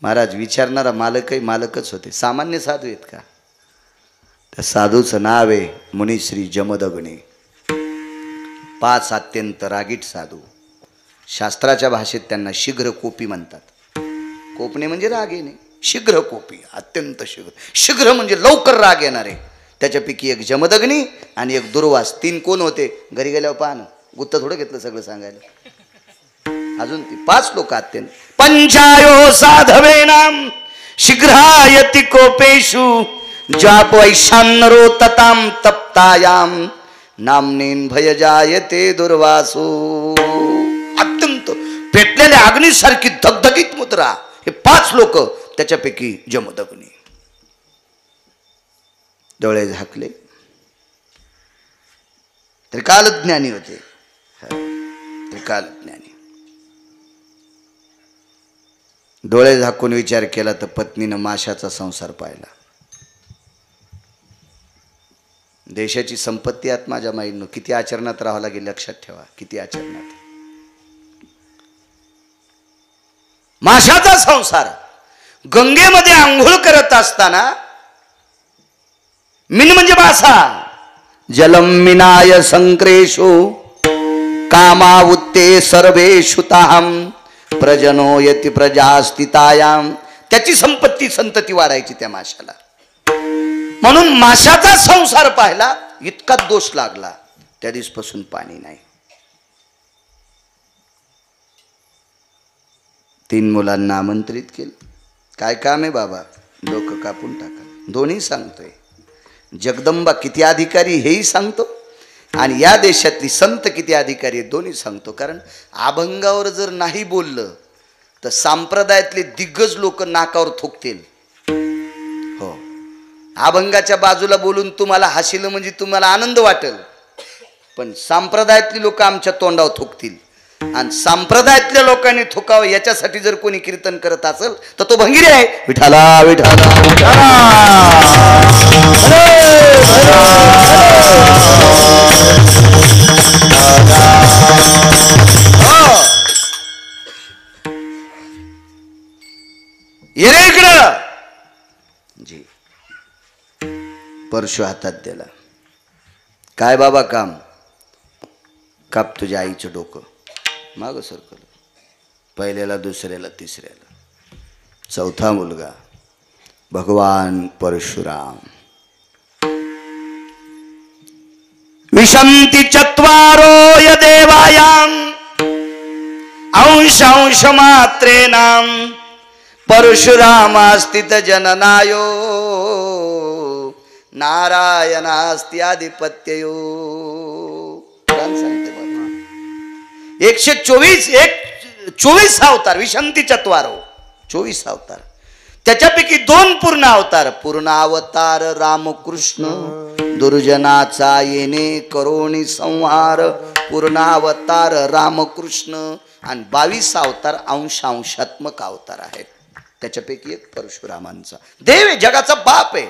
महाराज, विचारणारा मालकही मालकच होते. सामान्य साधू आहेत का? त्या साधूचं नाव आहे मुनिश्री जमदग्नी. 5 अत्यंत रागीट साधू. शास्त्राच्या भाषेत त्यांना शीघ्र कोपी म्हणतात. कोपणे म्हणजे राग येणे, शीघ्र कोपी, अत्यंत शीघ्र. शीघ्र म्हणजे लवकर राग येणारे. त्याच्यापैकी एक जमदग्नी आणि एक दुर्वास. 3 कोण होते? घरी गेल्यावर पाहणं, गुत्त थोडं घेतलं सगळं सांगायला. अजून ती 5 लोक अत्यंत. पंचायो साधवेनाम शीघ्रायति कोपेषु जाप वैशान्नरो तताम तप्तायाम नामनेन भय जायते दुर्वासो. अत्यंत पेटलेल्या अग्नीसारखी धगधगीत मुद्रा. हे 5 लोक, त्याच्यापैकी जमदग्नी. डोळे झाकले. त्रिकालज्ञानी होते, त्रिकालज्ञानी. डोळे झाकून विचार केला तर पत्नीनं माशाचा संसार पाहिला. देशाची संपत्ती आत माझ्या माईंनो, किती आचरणात राहावं लागेल लक्षात ठेवा. किती आचरणात. माशाचा संसार. गंगेमध्ये आंघोळ करत असताना, मिन म्हणजे मासा, जलम मिनाय संक्रेशो कामावुत्ते सर्वेषु ताहम प्रजनो यति प्रजास्तितायाम. त्याची संपत्ती संतती वाढायची त्या माशाला. म्हणून माशाचा संसार पाहिला, इतका दोष लागला, त्या दिवसपासून पाणी नाही. 3 मुलांना आमंत्रित केलं. काय काम आहे बाबा? डोकं कापून टाका. दोन्ही सांगतोय. जगदंबा किती अधिकारी हेही सांगतो, आणि या देशातली संत किती अधिकारी आहेत दोन्ही सांगतो. कारण अभंगावर जर नाही बोललं तर संप्रदायातले दिग्गज लोक नाकावर थुकतील. हो, अभंगाच्या बाजूला बोलून तुम्हाला हसिलं म्हणजे तुम्हाला आनंद वाटेल, पण संप्रदायातली लोक आमच्या तोंडावर थुकतील. आणि संप्रदायातल्या लोकांनी थुकावं याच्यासाठी जर कोणी कीर्तन करत असेल तर तो भंगिरी आहे. विठाला विठाला विठाला. ये रे इकडं. जी परशु हातात दिला. काय बाबा काम? काप तुझ्या आईचं डोकं. माग सरकल. पहिल्याला, दुसऱ्याला, तिसऱ्याला. 4था मुलगा भगवान परशुराम. विशंति चत्वारो य देवायाम अंश मात्रेणाम परशुरामास्तित जननायो नारायणास्त्याधिपत्ययो. सांगते बाबा 124 अवतार. विशंति चत्वारो 24 अवतार. त्याच्यापैकी 2 पूर्ण अवतार. पूर्ण अवतार रामकृष्ण दुर्जनाचा येणे करोणी संहार. पूर्ण अवतार रामकृष्ण. आणि 22 अवतार अंशात्मक अवतार आहेत. त्याच्यापैकी एक परशुरामांचा. देव आहे, जगाचा बाप आहे.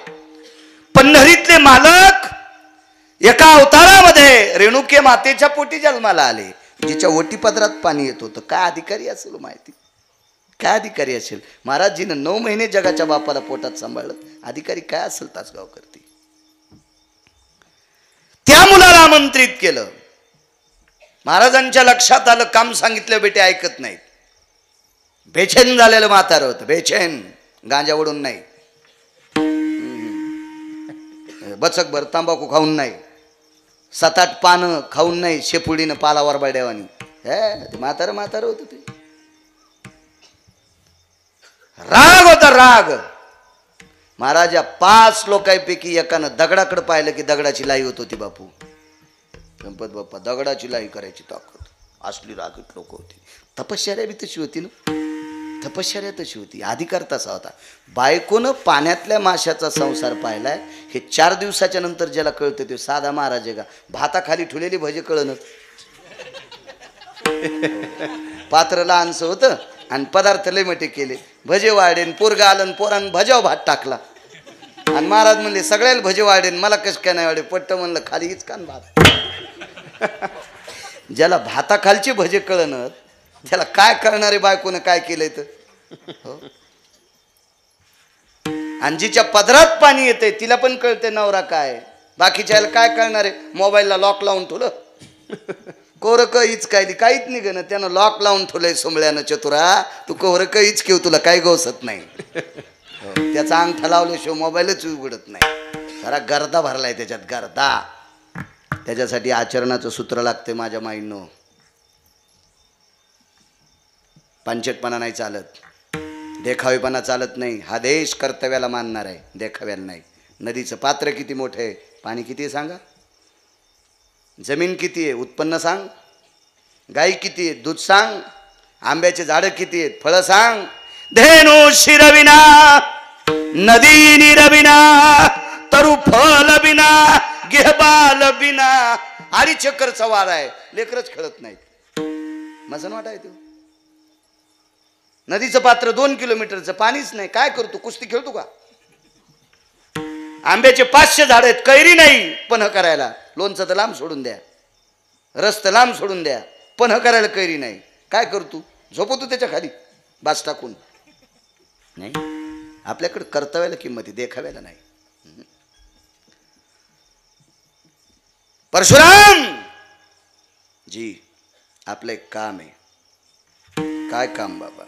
पंढरीतले मालक एका अवतारामध्ये रेणुके मातेच्या पोटी जन्माला आले, जिच्या ओटीपदरात पाणी येत होतं. काय अधिकारी असेल माहिती? काय अधिकारी असेल? महाराजजीनं 9 महिने जगाच्या बापाला पोटात सांभाळलं. अधिकारी काय असेल तासगाव करते. त्या मुलाला आमंत्रित केलं. महाराजांच्या लक्षात आलं, काम सांगितलं बेटे ऐकत नाहीत. बेचैन झालेलं म्हातारं होतं. बेचैन, गांजा ओढून नाही, बचक भर तांबाखू खाऊन नाही, 7-8 पानं खाऊन नाही, शेपुडीनं पालावर बाड्यावानी. हे म्हातारं होतं ते. राग होता, राग. महाराजा 5 लोकांपैकी एकानं दगडाकडे पाहिलं की दगडाची लाई होत होती. बापू गणपत बाप्पा दगडाची लाई करायची ताकद. असली रागीट लोक होती. तपश्चर्या बी तशी होती ना. तपश्चर्या तशी होती. अधिकार तसा होता. बायकोनं पाण्यातल्या माशाचा संसार पाहिलाय हे 4 दिवसाच्या नंतर ज्याला कळतं ते साधा महाराज आहे का? भाताखाली ठेवलेली भजे कळणच. पात्र लहानसं होतं आणि पदार्थ लय मोठे केले. भजे वाढेन, पोरगा आलं, पोरानं भजाव भात टाकला. आणि महाराज म्हणले सगळ्याला भजे वाढेन, मला कसं काय नाही वाढे? पट्ट म्हणलं खाली हीच कान भात. ज्याला भाताखालचे भजे कळणत त्याला काय करणारे बायकोनं काय केलंय तर. हो, आणि जिच्या पदरात पाणी येते तिला पण कळते नवरा काय. बाकीच्याला काय कळणार आहे? मोबाईलला लॉक लावून ठेवलं, कोरक हीच कायली काहीच निघणं. त्यानं लॉक लावून ठेवलंय सोमळ्यानं. चतुरा तू कोरक हीच घेऊ, तुला काही गोसत नाही. त्याचा अंगठा लावल्याशिवाय मोबाईलच उघडत नाही. जरा गर्दा भरलाय त्याच्यात, गर्दा. त्याच्यासाठी आचरणाचं सूत्र लागते माझ्या माईंनो. पंचटपणा नाही चालत, देखावेपणा चालत नाही. हा देश कर्तव्याला मानणार आहे, देखाव्याला नाही. नदीचं पात्र किती मोठं आहे, पाणी किती आहे सांगा. जमीन किती आहे, उत्पन्न सांग. गाई किती आहे, दूध सांग. आंब्याचे झाडं किती आहेत, फळं सांग. धेनू शिरविना नदी निरविना तरु फल बिना गेहबाल बिना. आरी चक्करचा वार आहे, लेकरच खेळत नाहीत. मजन वाटाय तू. नदीचं पात्र 2 किलोमीटरचं, पाणीच नाही. काय करतो, कुस्ती खेळतो का? आंब्याचे 500 झाड आहेत, कैरी नाही पन्ह करायला. लोणचं तर लांब सोडून द्या, रस तर लांब सोडून द्या, पन्ह करायला कैरी नाही. काय करतो, झोपवतो त्याच्या खाली बास टाकून. नाही, आपल्याकडे कर्तव्याला किंमत आहे, देखाव्याला नाही. परशुराम जी आपलं एक काम आहे. काय काम बाबा?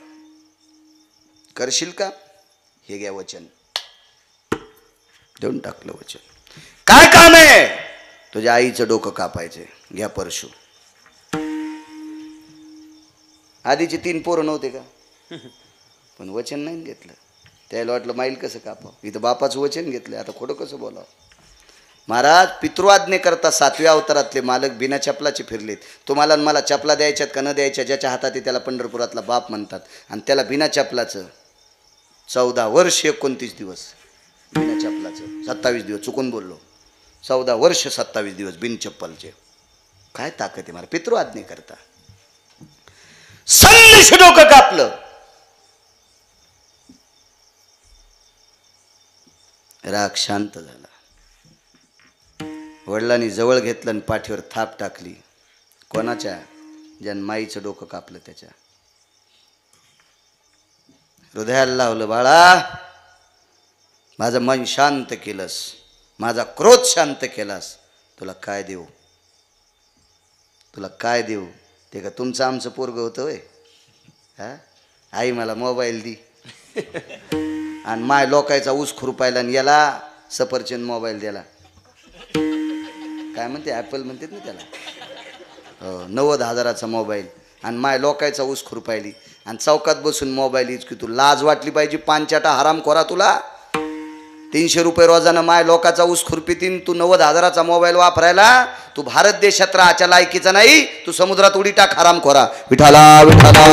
करशील का? हे घ्या वचन. देऊन टाकलं वचन. काय काम आहे? तुझ्या आईचं डोकं कापायचे. घ्या परशू. आधीची 3 पोरं नव्हते का? पण वचन नाही घेतलं. त्याला वाटलं माईल कसं कापावं. इथं बापाचं वचन घेतलं. आता खोटं कसं बोलावं? महाराज पितृआज्ञे करता 7व्या अवतारातले मालक बिना चपलाचे फिरलेत. तुम्हाला मला चपला द्यायच्यात का न द्यायच्या, ज्याच्या हातात आहे त्याला पंढरपुरातला बाप म्हणतात. आणि त्याला बिना चपलाचं 14 वर्ष 29 दिवस बिना चपलाचं. 27 दिवस चुकून बोललो. 14 वर्ष 27 दिवस बिन चप्पलचे. काय ताकद आहे मला पितृआज्ञे करता. संदेश डोकं कापलं. राग शांत झाला. वडिलांनी जवळ घेतलं आणि पाठीवर थाप टाकली. कोणाच्या? ज्यानं माईचं डोकं कापलं त्याच्या. हृदयाला लावलं. बाळा, माझं मन शांत केलंस, माझा क्रोध शांत केलास. तुला काय देऊ? तुला काय देऊ? ते का तुमचं आमचं पोरगं होतं होय? हा, आई मला मोबाईल दी आणि माय लोकायचा ऊस खुरपायला आणि याला सफरचंद मोबाईल द्याला. काय म्हणते? ॲपल म्हणतात ना त्याला. 90,000चा मोबाईल आणि माय लोकायचा ऊस खुरपायली आणि चौकात बसून मोबाईल यूज की. तू लाज वाटली पाहिजे. 5 हराम खोरा तुला. 300 रुपये रोजानं माय लोकाचा ऊस खुरपीतीन. तू 90,000चा मोबाईल वापरायला. तू भारत देशात राहायच्या लायकीचा नाही. तू समुद्रात उडी टाक हराम खोरा. विठाला विठाला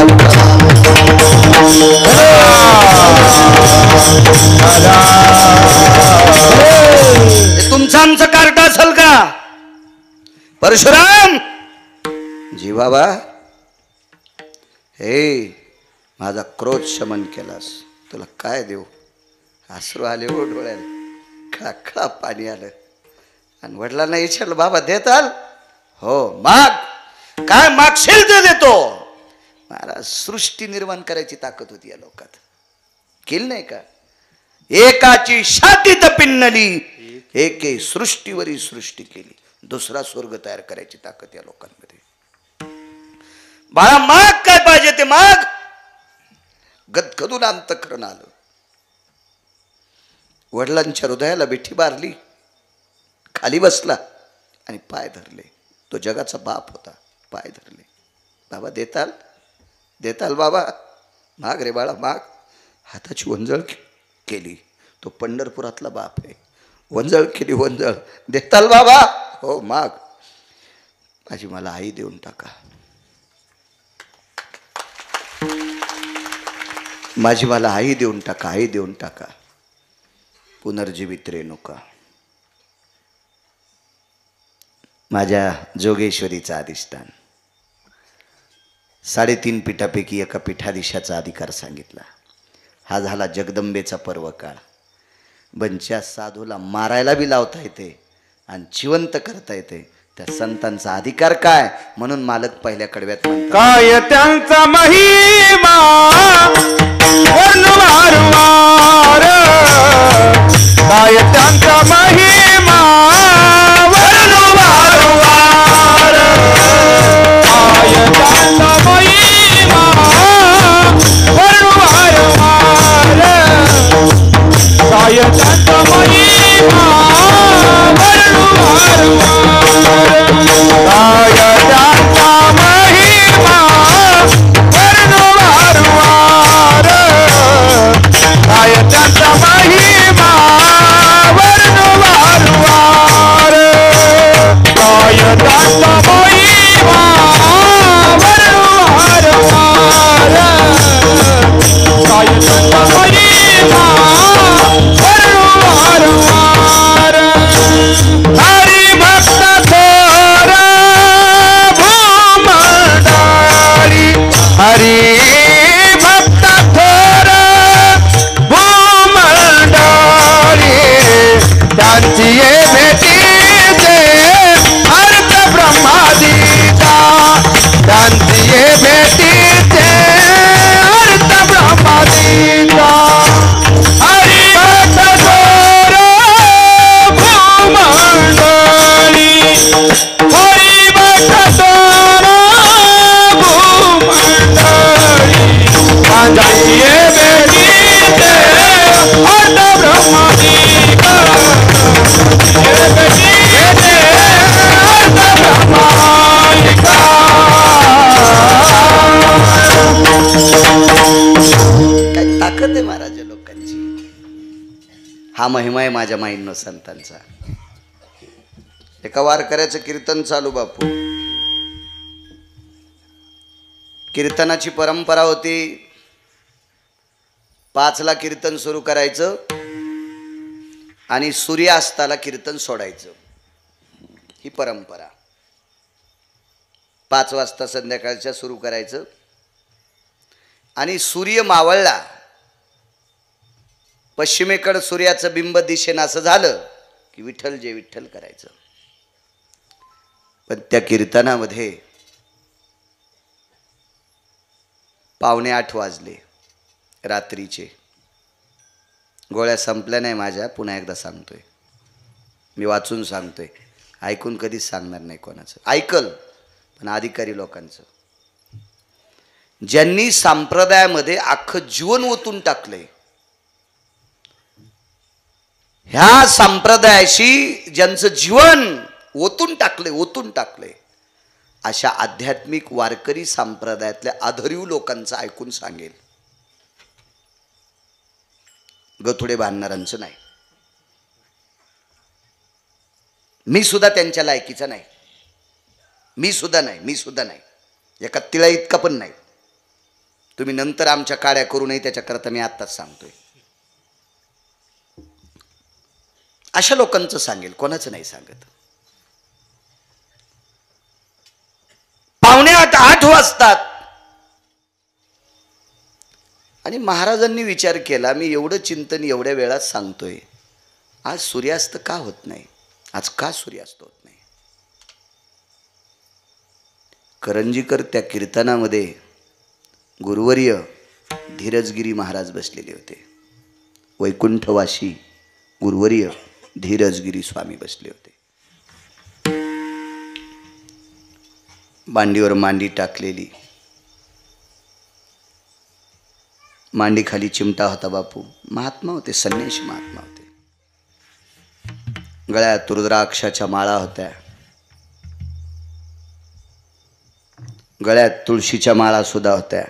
तुमचं आमचं कार्ट असेल का? परशुराम जी बाबा, हे माझा क्रोध शमन केलास. तुला काय देऊ? अश्रू आले हो डोळ्याला. खळा पाणी आलं. आणि वडिलांना विचारलं, बाबा देताल? हो, माग. काय मागशील ते देतो. महाराज सृष्टी निर्माण करायची ताकद होती या लोकात. केली नाही का? एकाची छातीत पिन्नली, एके सृष्टीवरी सृष्टी केली. दुसरा स्वर्ग तयार करायची ताकद या लोकांमध्ये. बाळा माग, काय पाहिजे ते माग. गदगदून अंतःकरण आलं. वडिलांच्या हृदयाला बिठी बारली. खाली बसला आणि पाय धरले. तो जगाचा बाप होता. पाय धरले. बाबा देताल? देताल बाबा? माग रे बाळा माग. हाताची वंजळ केली. तो पंढरपुरातला बाप आहे. वंजळ केली वंजळ. देताल बाबा? हो माग. माझी मला आई देऊन टाका. माझी मला आई देऊन टाका. आई देऊन टाका. पुनर्जीवित रेणुका माझ्या जोगेश्वरीचं अधिष्ठान. 3.5 पीठापैकी एका पीठाधीशाचा अधिकार सांगितला. हा झाला जगदंबेचा पर्व काळ. बंच्या साधूला मारायला बी लावता येते आणि जिवंत करता येते. त्या संतांचा अधिकार काय? म्हणून मालक पहिल्या कडव्यात म्हणतात, काय त्यांचा महिमा वर्णवारंवार. काय त्यांचा महिमा वर्णवारंवार. काय त्यांचा महिमा वर्णवारंवार. काय त्यांचा महिमा वर्णवारंवार. काय त्यांचा महिमा वर्णवारंवार. काय त्यांचा महिमा वर्णवारंवार. काय त्यांचा महिमा वर्णवारंवार. काय त्यांचा महिमा वर्णवारंवार. हरी भक्त थोर भूमंडळी. हरी भक्त थोर भूमंडळी. त्यांची ये भेटीचे अर्थ ब्रह्मादीचा. त्यांची ये भेटीचे अर्थ ब्रह्मादीचा. हरी भक्त थोर भूमंडळी. हरी भक्त थोर हा महिमा आहे माझ्या माईंनो संतांचा. एका वारकऱ्याचं कीर्तन चालू बापू. कीर्तनाची परंपरा होती, 5ला कीर्तन सुरू करायचं आणि सूर्यास्ताला कीर्तन सोडायचं. ही परंपरा. 5 वाजता संध्याकाळच्या सुरू करायचं आणि सूर्य मावळला, पश्चिमेकडं सूर्याचं बिंब दिशेनं असं झालं की विठ्ठल जे विठ्ठल करायचं. पण त्या कीर्तनामध्ये 7:45 वाजले रात्रीचे. गोळ्या संपल्या नाही माझ्या, पुन्हा एकदा सांगतोय, मी वाचून सांगतोय, ऐकून कधीच सांगणार नाही कोणाचं. ऐकल पण अधिकारी लोकांचं, ज्यांनी संप्रदायामध्ये अख्खं जीवन ओतून टाकलंय, ह्या संप्रदायाशी ज्यांचं जीवन ओतून टाकलंय अशा आध्यात्मिक वारकरी संप्रदायातल्या आधरीव लोकांचं ऐकून सांगेल. गथुडे बांधणाऱ्यांचं नाही. मी सुद्धा त्यांच्या लायकीचा नाही. मी सुद्धा नाही. एका तिळा इतका पण नाही. तुम्ही नंतर आमच्या काड्या करू नये त्याच्याकरता मी आत्ताच सांगतोय. अशा लोकांचं सांगेल, कोणाचं नाही सांगत. 7:45 वाजतात आणि महाराजांनी विचार केला, मी एवढं चिंतन एवढ्या वेळात सांगतोय, आज सूर्यास्त का होत नाही, आज का सूर्यास्त होत नाही. करंजीकर त्या कीर्तनामध्ये गुरुवर्य धीरजगिरी महाराज बसलेले होते. वैकुंठवासी गुरुवर्य धीरजगिरी स्वामी बसले होते. मांडीवर मांडी टाकलेली, मांडी खाली चिमटा होता बापू. महात्मा होते, संन्यासी महात्मा होते. गळ्यात रुद्राक्षाच्या माळा होत्या, गळ्यात तुळशीच्या माळा सुद्धा होत्या.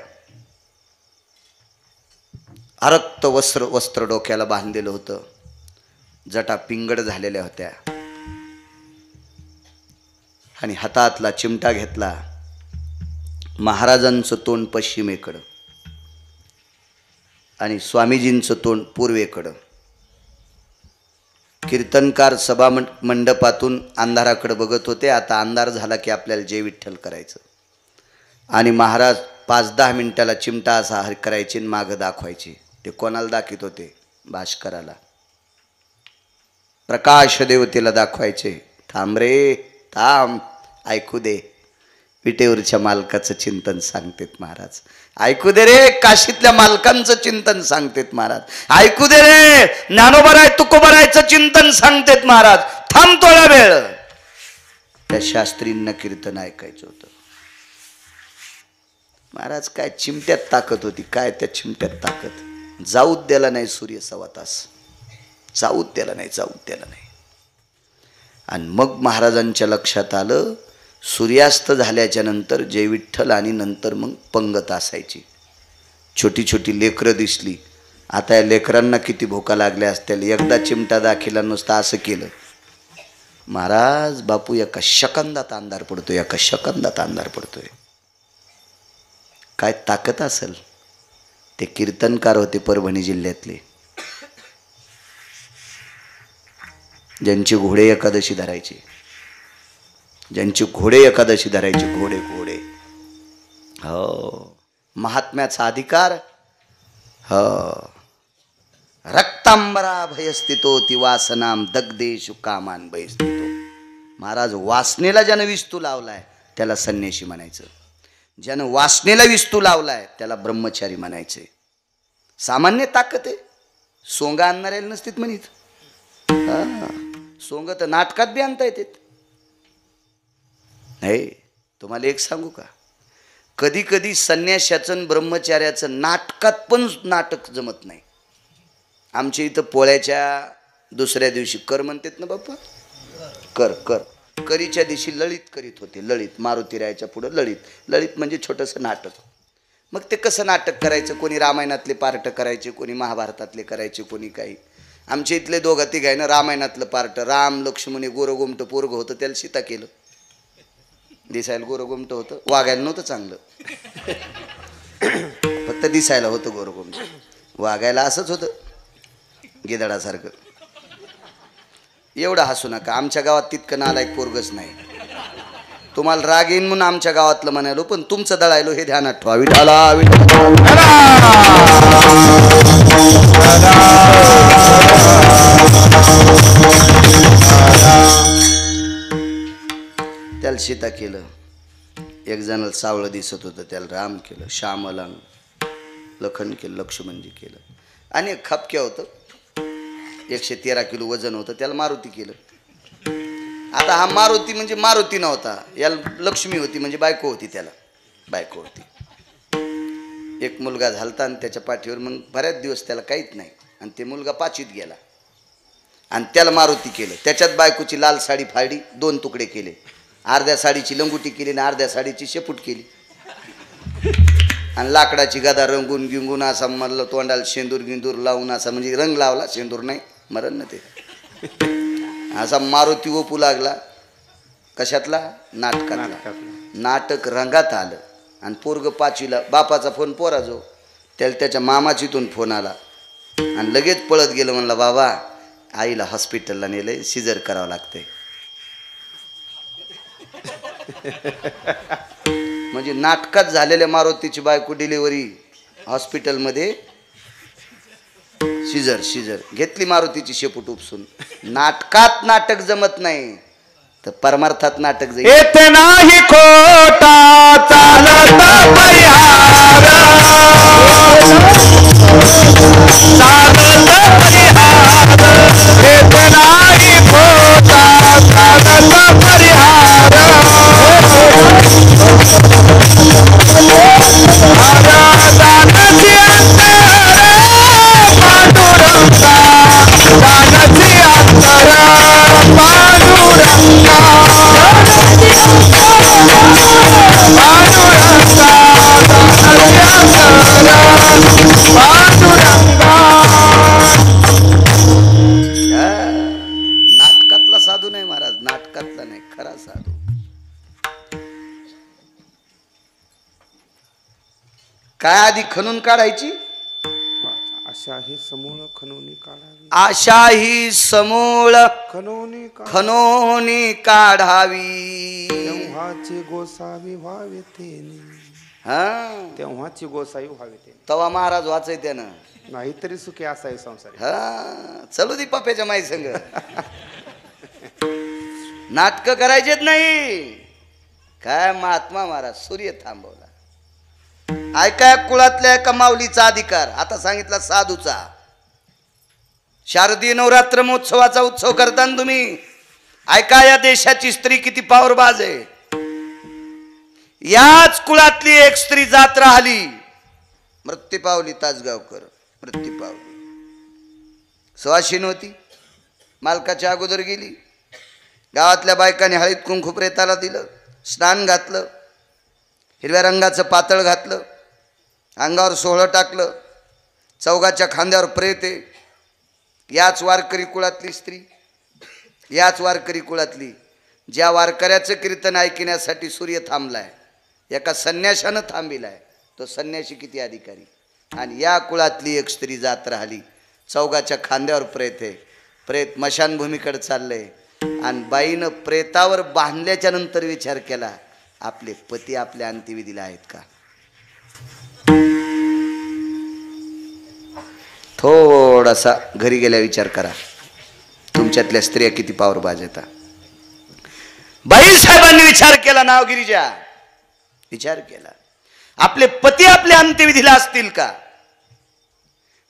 अरक्त वस्त्र डोक्याला बांधलेलं होतं. जटा पिंगड झालेल्या होत्या आणि हातातला चिमटा घेतला. महाराजांचं तोंड पश्चिमेकडं आणि स्वामीजींचं तोंड पूर्वेकडं. कीर्तनकार सभा मंडपातून अंधाराकडे बघत होते. आता अंधार झाला की आपल्याला जय विठ्ठल करायचं आणि महाराज 5-10 मिनिटाला चिमटा असा हर करायचे आणि मागं दाखवायचे. ते कोणाला दाखवत होते? भास्कराला, प्रकाश देवतेला दाखवायचे. थांब रे थांब, ऐकू दे, विटेवरच्या मालकाचं चिंतन सांगतेत महाराज. ऐकू दे रे, काशीतल्या मालकांचं चिंतन सांगतेत महाराज. ऐकू दे रे, ज्ञानोबराय तुकोबरायचं चिंतन सांगतेत महाराज. थांब थोडा वेळ. त्या शास्त्रींना कीर्तन ऐकायचं होतं. महाराज काय चिमट्यात ताकद होती, काय त्या चिमट्यात ताकद. जाऊच द्याला नाही सूर्य 1.25 तास, जाऊच द्याला नाही. आणि मग महाराजांच्या लक्षात आलं, सूर्यास्त झाल्याच्या नंतर जय विठ्ठल आणि नंतर मग पंगत असायची. छोटी छोटी लेकरं दिसली. आता या लेकरांना किती भोका लागल्या असतील. एकदा चिमटा दाखिला नुसता असं केलं, महाराज बापू एका सेकंदात अंधार पडतोय. काय ताकद असेल. ते कीर्तनकार होते परभणी जिल्ह्यातले, ज्यांची घोडे एकादशी धरायचे, घोडे. हो, महात्म्याचा अधिकार. हो, रक्तांबरा भयस्थितो तिवासनाम दग्धेषु कामान भयस्थितो. महाराज वासनेला ज्यानं विस्तू लावलाय त्याला संन्यासी म्हणायचं. ज्यानं वासनेला विस्तू लावलाय त्याला ब्रह्मचारी म्हणायचे. सामान्य ताकद आहे. सोंगा आणणाऱ्याला नसतीत म्हणित. सोंग तर नाटकात बी आणता येते. नाही, तुम्हाला एक सांगू का, कधी कधी संन्याशाचं ब्रह्मचार्याचं नाटकात पण नाटक जमत नाही. आमच्या इथं पोळ्याच्या दुसऱ्या दिवशी कर म्हणतात ना बाप्पा, कर करीच्या दिवशी ललित करीत होते. ललित मारुतीरायाच्या पुढं ललित म्हणजे छोटंसं नाटक. मग ते कसं नाटक करायचं, कोणी रामायणातले पार्ट करायचे, कोणी महाभारतातले करायचे, कोणी काही. आमच्या इथले दोघं तिघायनं रामायणातलं पार्ट, राम लक्ष्मणी गोरगोमट पोरग होतं, त्याला सीता केलं. दिसायला गोरगोमट होतं, वागायला नव्हतं चांगलं, फक्त दिसायला होतं गोरगोमट, वागायला असंच होतं गिधाडासारखं. एवढं हसू नका, आमच्या गावात तितकं नालायक पोरगच नाही. तुम्हाला राग येईन म्हणून आमच्या गावातलं म्हणालो, पण तुमचं दळायलो हे ध्यानात ठेवा. विठाला त्याला सीता केलं. एक जणाला सावळं दिसत होतं, त्याला राम केलं. श्यामला लखन केलं, लक्ष्मणजी केलं. आणि एक खपक्या होतं, 113 किलो वजन होतं, त्याला मारुती केलं. आता हा मारुती म्हणजे मारुती नव्हता, याला लक्ष्मी होती, म्हणजे बायको होती, त्याला बायको होती. एक मुलगा झालता आणि त्याच्या पाठीवर मग बऱ्याच दिवस त्याला काहीच नाही, आणि ते मुलगा 5वीत गेला आणि त्याला मारुती केलं. त्याच्यात बायकोची लाल साडी फाडली, 2 तुकडे केले, अर्ध्या साडीची लंगुटी केली आणि अर्ध्या साडीची शेपूट केली, आणि लाकडाची गदा रंगून गिंगून असा मला तोंडाला शेंदूर गिंदूर लावून असा, म्हणजे रंग लावला, शेंदूर नाही मरण ना ते, असा मारुती ओपू लागला. कशातला? नाटकातला. नाटक रंगात आलं आणि पोरग 5वीला. बापाचा फोन पोराजो, त्याला त्याच्या मामाचीतून फोन आला आणि लगेच पळत गेलं. म्हणला बाबा आईला हॉस्पिटलला नेलंय, सिजर करावं लागतंय. म्हणजे नाटकात झालेल्या मारुतीची बायको डिलिव्हरी, हॉस्पिटलमध्ये सिजर घेतली, मारुतीची शेपूट उपसून. नाटकात नाटक जमत नाही तर परमार्थात नाटक जाईल. येत नाही खोटा चालत परिहार, येत नाही खोटा चालत परिहार, दानाची नाटकातला साधू नाही महाराज, नाटकातला नाही, खरा साधू. काय आधी खणून काढायची? आशा ही समूळ खणूनी काढावी, आशा ही समूळ खणूनी खणोनी काढावी, तेव्हाची गोसावी व्हावे तेने, हा तेव्हाची गोसावी व्हावे तेने. तवा महाराज वाचाय त्यानं, नाहीतरी सुखी असावी संसारी. हा चलू दे पप्याच्या माई संग. नाटक करायचेच नाही. काय महात्मा महाराज सूर्य थांबवला. ऐका कुळातल्या एका माऊलीचा अधिकार, आता सांगितला साधूचा. शारदीय नवरात्र महोत्सवाचा उत्सव करताना तुम्ही ऐका, या देशाची स्त्री किती पावरबाज आहे. याच कुळातली एक स्त्री जात राहिली, मृत्यू पावली. तासगावकर मृत्यू पावली. सुवासिनी होती, मालकाच्या अगोदर गेली. गावातल्या बायकांनी हळीत कुंकू प्रेताला दिलं, स्नान घातलं, हिरव्या रंगाचं पातळ घातलं, अंगावर सोहळं टाकलं. चौघाच्या खांद्यावर प्रेत आहे. याच वारकरी कुळातली स्त्री, याच वारकरी कुळातली, ज्या वारकऱ्याचं कीर्तन ऐकण्यासाठी सूर्य थांबलाय, एका संन्याशानं थांबिलाय, तो संन्याशी किती अधिकारी. आणि या कुळातली एक स्त्री जात राहिली, चौघाच्या खांद्यावर प्रेत आहे. प्रेत मशानभूमीकडे चाललंय आणि बाईनं प्रेतावर बांधल्याच्या नंतर विचार केला, आपले पती आपल्या अंत्यविधीला आहेत का? थोडासा घरी गेल्या विचार करा, तुमच्यातल्या स्त्रिया किती पावरबाज येतात. बाई साहेबांनी विचार केला, नावगिरीच्या विचार केला, आपले पती आपल्या अंत्यविधीला असतील का?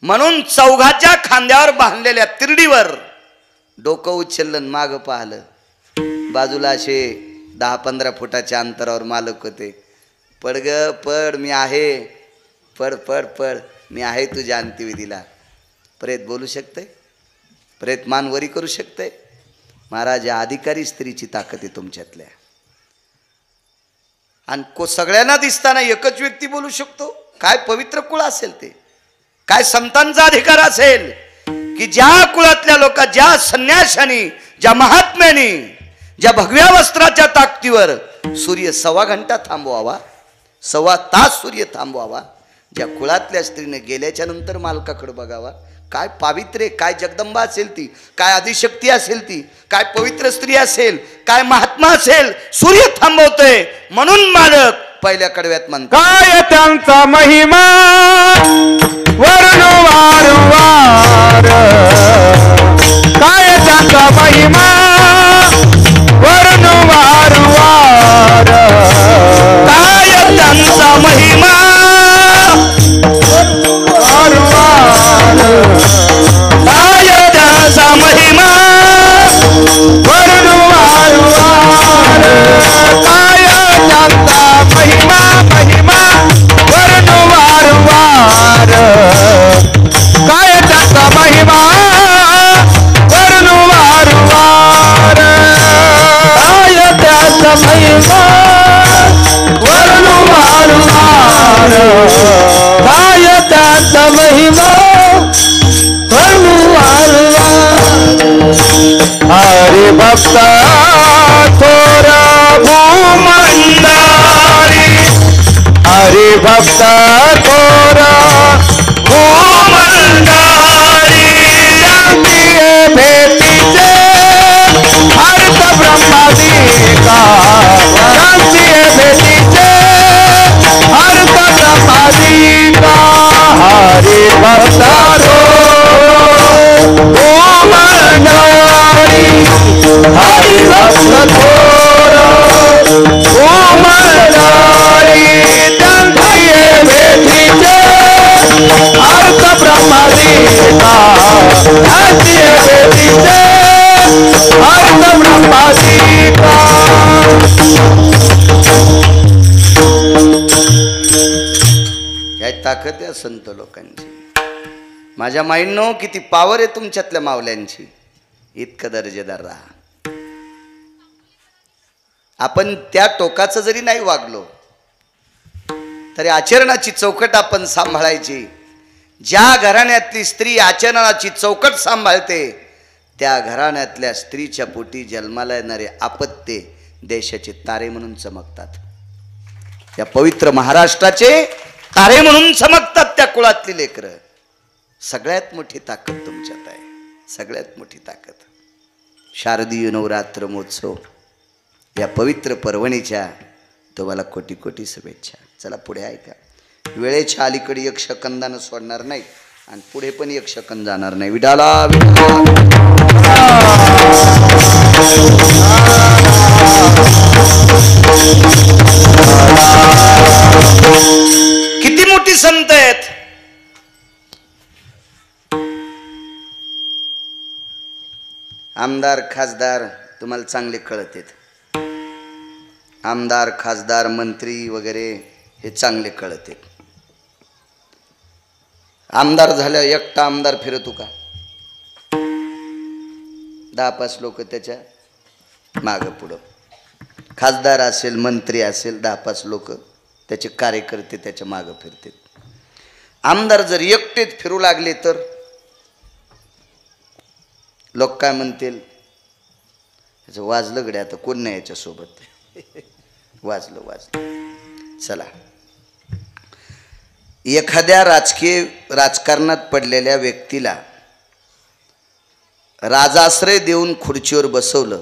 म्हणून चौघाच्या खांद्यावर बांधलेल्या तिरडीवर डोकं उचललं, माग पाहिलं. बाजूला असे 10-15 फुटाच्या अंतरावर मालक होते. पड ग पड, मी आहे, पड पड पड, मी आहे तुझ्या अंत्यविधीला. प्रेत बोलू शकते? प्रेत मानवरी करू शकते? महाराज, या अधिकारी स्त्रीची ताकद आहे तुमच्यातल्या. आणि सगळ्यांना दिसताना एकच व्यक्ती बोलू शकतो. काय पवित्र कुळ असेल ते, काय संतांचा अधिकार असेल की ज्या कुळातल्या लोक, ज्या संन्याशानी, ज्या महात्म्यानी, ज्या भगव्या वस्त्राच्या ताकदीवर सूर्य 1.25 घंटा थांबवावा, 1.25 तास सूर्य थांबवावा, ज्या कुळातल्या स्त्रीने गेल्याच्या नंतर मालकाकडे बघावा, काय पावित्र्य, काय जगदंबा असेल ती, काय आदिशक्ती असेल ती, काय पवित्र स्त्री असेल, काय महात्मा असेल, सूर्य थांबवतोय म्हणून मालक पहिल्या कडव्यात म्हणतो, काय त्यांचा महिमा वर्णू वारंवार, काय त्यांचा महिमा वर्णू वारंवार, काय त्यांचा महिमा काय त्यांचा महिमा वर्णू वारंवार, काय त्यांचा महिमा महिमा वर्णू वारंवार, काय त्यांचा महिमा वर्णू वारंवार, काय त्यांचा महिमा वर्णू वारंवार, काय त्यांचा महिमा वर्णू वारंवार. हरि भक्त थोर भूमंडारी, हरि भक्त थोर भूमंडारी, शांतीये भेटीचे हर्ष ब्रह्मादी का, शांतीये भेटीचे हर्ष ब्रह्मादी का, हरि भक्त भूमंडारी, हरि भक्त थोर भूमंडारी, शांतीये भेटीचे हर्ष ब्रह्मादी का, शांतीये भेटीचे हर्ष ब्रह्मादी का. काय ताकद आहे संत लोकांची. माझ्या माईंनो, किती पावर आहे तुमच्यातल्या मावल्यांची. इतकं दर्जेदार राहा. आपण त्या टोकाचं जरी नाही वागलो तरी आचरणाची चौकट आपण सांभाळायची. ज्या घराण्यातली स्त्री आचरणाची चौकट सांभाळते त्या घराण्यातल्या स्त्रीच्या पोटी जन्माला येणारे आपत्ते देशाचे तारे म्हणून चमकतात. या पवित्र महाराष्ट्राचे तारे म्हणून चमकतात त्या कुळातली लेकरं. सगळ्यात मोठी ताकद तुमच्यात आहे, सगळ्यात मोठी ताकद. शारदीय नवरात्र महोत्सव या पवित्र पर्वणीच्या तुम्हाला कोटी कोटी शुभेच्छा. चला पुढे ऐका. वेळेच्या अलीकडे एक सेकंदानं सोडणार नाही आणि पुढे पण एक सेकंद जाणार नाही. विडाला किती मोठी संत आहेत. आमदार खासदार तुम्हाला चांगले कळत आहेत. आमदार खासदार मंत्री वगैरे हे चांगले कळत आहेत. आमदार झाल्या एकटा आमदार फिरतो का? 10-5 लोक त्याच्या मागं पुढं. खासदार असेल मंत्री असेल 10-5 लोक त्याचे कार्यकर्ते त्याच्या मागं फिरतात. आमदार जर एकटेच फिरू लागले तर लोक काय म्हणतील, याचं वाजलं गड्या, आता कोण नाही याच्यासोबत. वाजलं वाजलं. चला, एखाद्या राजकीय राजकारणात पडलेल्या व्यक्तीला राजाश्रय देऊन खुर्चीवर बसवलं,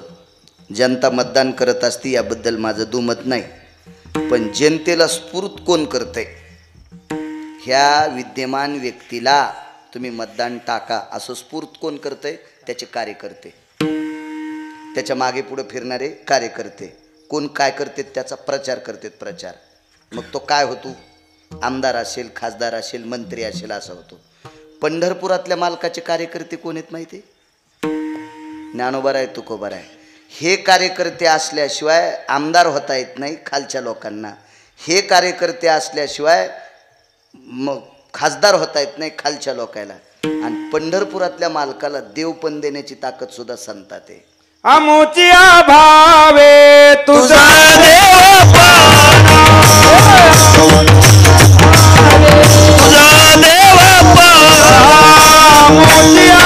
जनता मतदान करत असती याबद्दल माझं दुमत नाही. पण जनतेला स्फूर्त कोण करते? ह्या विद्यमान व्यक्तीला तुम्ही मतदान टाका असं स्फूर्त कोण करते? त्याचे कार्यकर्ते, त्याच्या मागे पुढे फिरणारे कार्यकर्ते. कोण काय करते? त्याचा प्रचार करतात. प्रचार मग तो काय होतो? आमदार असेल, खासदार असेल, मंत्री असेल असा होतो. पंढरपुरातल्या मालकाचे कार्यकर्ते कोण आहेत माहिती आहे? ज्ञानोबा आहे, तुकोबा आहे. हे कार्यकर्ते असल्याशिवाय आमदार होता येत नाही खालच्या लोकांना. हे कार्यकर्ते असल्याशिवाय मग खासदार होता येत नाही खालच्या लोकांना. आणि पंढरपुरातल्या मालकाला देव पण देण्याची ताकद सुद्धा संतात आहे. अमुचिया भावे तुझा देव तुझा देव अमुचिया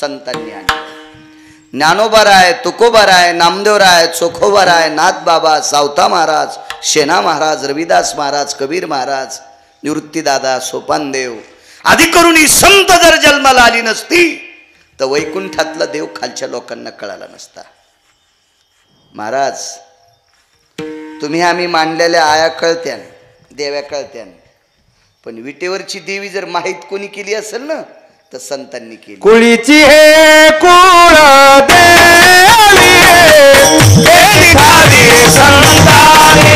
संतांनी आणलं. ज्ञानोबाराय, तुकोबाराय, नामदेवराय, चोखोबाराय, नाथ बाबा, सावता महाराज, शेना महाराज, रविदास महाराज, कबीर महाराज, निवृत्तीदादा, सोपानदेव आदी करून ही संत जर जन्माला आली नसती तर वैकुंठातला देव खालच्या लोकांना कळाला नसता. महाराज तुम्ही आम्ही मांडलेल्या आया कळत्यान, देव्या कळत्यान, पण विटेवरची देवी जर माहीत कोणी केली असेल ना तर संतांनी केली. कुळीची हे कुळ देवी केली ठावी संतानी,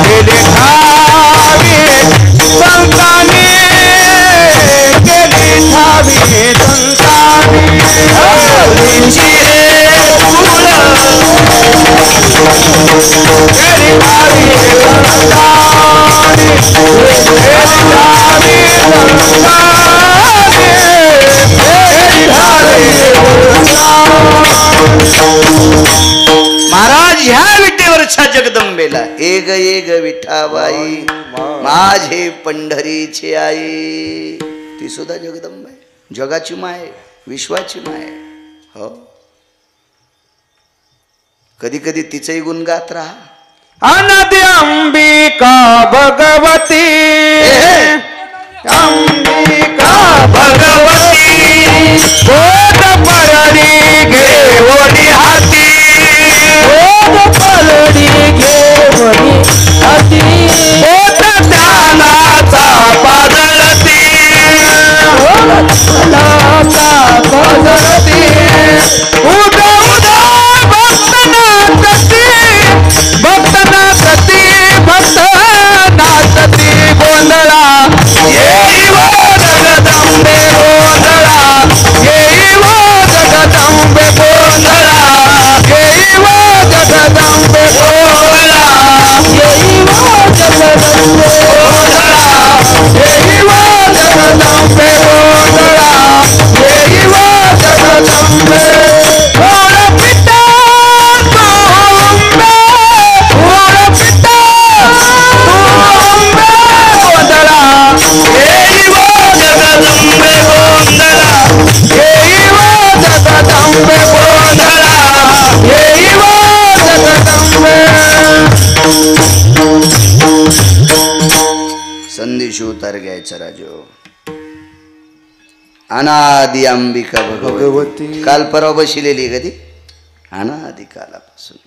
केली ठावी संतानी, केली ठावी संतानी. कुळीची हे कुळ केली ठावी संतानी, केली ठावी संतानी. महाराज ह्या विटेवरच्या जगदंबेला एग एग विठाबाई माझे पंढरीची आई, ती सुद्धा जगदंबा आहे, जगाची माय, विश्वाची माय. हो कधी कधी तिचंही गुण गात राहा. अनादि अंबिका भगवती, अंबिका भगवती, बोध परडी घेवणी हाती, बोध परडी घेवणी हाती, बोध ज्ञानाचा पादळती, बोध ज्ञानाचा पादळती. उदा उदा भक्त नाचती, भक्त नाचती, भक्त नाचती गोंधळा. येई वो जगदंबे गोंधळा, येई वो जगदंबे गोंधळा, येई वो जगदंबे गोंधळा, येई वो जगदंबे गोंधळा, येई वो जगदंबे गोंधळा, येई वो जगदंबे. ओळ पिता तुंबे, ओळ पिता तुंबे गोंधळा, येई वो जगदंबे गोंधळा, येई वो जगदंबे गोंधळा, येई वो जगदंबे. संदेश उतार घ्यायचा राजो. अनादि अंबिका भगवती, काल परवा बसलेली कधी अनादि कालापासून.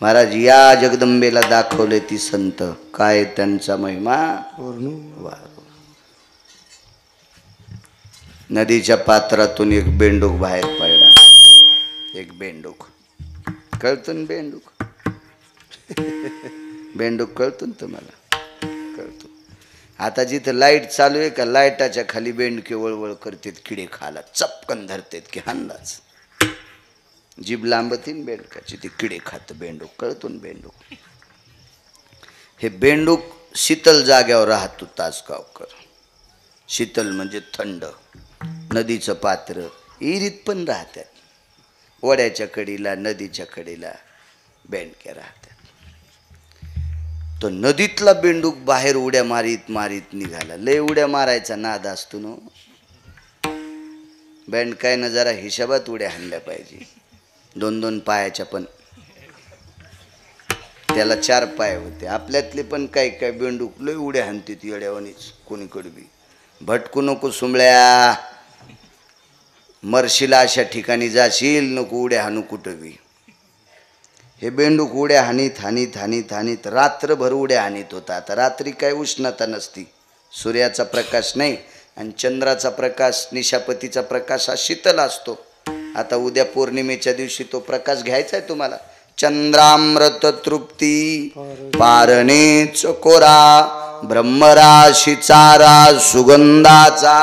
महाराज या जगदंबेला दाखवले ती संत, काय त्यांचा महिमा. नदीच्या पात्रातून एक बेंडूक बाहेर पडला. एक बेंडूक कळतो ना, बेंडूक बेंडूक कळतो ना तुम्हाला, कळतो. आता जिथं लाईट चालू आहे का लाईटाच्या खाली बेंडके वळवळ करतात, किडे खाला चपकन धरतात की अंदाज. जीभ लांबतीन बेंडकाची, ती किडे खात बेंडूक, कळतो ना बेंडूक. हे बेंडूक शीतल जाग्यावर राहतो तासगावकर. शीतल म्हणजे थंड. नदीचं पात्र इरीत पण राहतात, वड्याच्या कडीला नदीच्या कडेला बेंडक्या राहतात. तो नदीतला बेंडूक बाहेर उड्या मारीत मारीत निघाला. लय उड्या मारायचा नाद असतो ना. बेंडकायनं जरा हिशोबात उड्या हाणल्या पाहिजे. 2-2 पायाच्या, पण त्याला 4 पाय होते. आपल्यातले पण काही काही बेंडूक लय उड्या हाणतात येड्यावानीच. कोणीकडे बी भटकू नको सुंबळ्या, मरशीला अशा ठिकाणी जाशील, नको उड्या हाणू कुठं बी. हे बेंडूक उड्या हानीत हानीत हानीत हानीत रात्रभर उड्या हानीत होता. आता रात्री काय उष्णता नसती, सूर्याचा प्रकाश नाही आणि चंद्राचा प्रकाश, निशापतीचा प्रकाश हा शीतल असतो. आता उद्या पौर्णिमेच्या दिवशी तो प्रकाश घ्यायचा आहे तुम्हाला. चंद्रामृत तृप्ती पारणेच कोरा, ब्रह्मराशी चारा सुगंधाचा.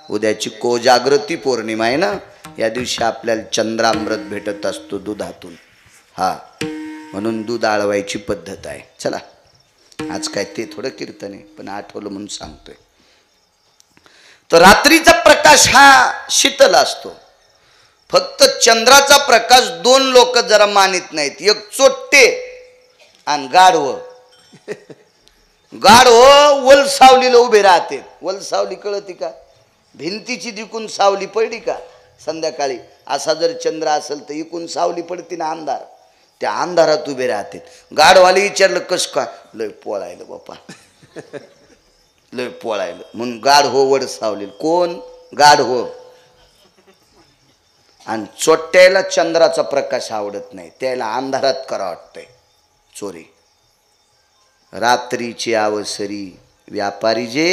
उद्याची कोजागृती पौर्णिमा आहे ना, या दिवशी आपल्याला चंद्रामृत भेटत असतो दुधातून. हा म्हणून दूध आळवायची पद्धत आहे. चला आज काय ते थोडं कीर्तन आहे, पण आठवलं म्हणून सांगतोय. तर रात्रीचा प्रकाश हा शीतल असतो. फक्त चंद्राचा प्रकाश 2 लोक जरा मानित नाहीत. एक चोट्टे आणि गाढव. गाढव वलसावलीला उभे राहते. वलसावली कळती का? भिंतीची दिकून सावली पडली का संध्याकाळी, असा जर चंद्र असेल तर इकून सावली पडती ना अंधार, त्या अंधारात उभे राहते. गाढवाला विचारलं कस का, लय पोळायलं बापा, लय पोळायलं म्हणून गाढ हो वड सावली. कोण गाढ हो. आणि चोट्याला चंद्राचा प्रकाश आवडत नाही, त्याला अंधारात करा वाटतंय चोरी. रात्रीची अवसरी व्यापारी जे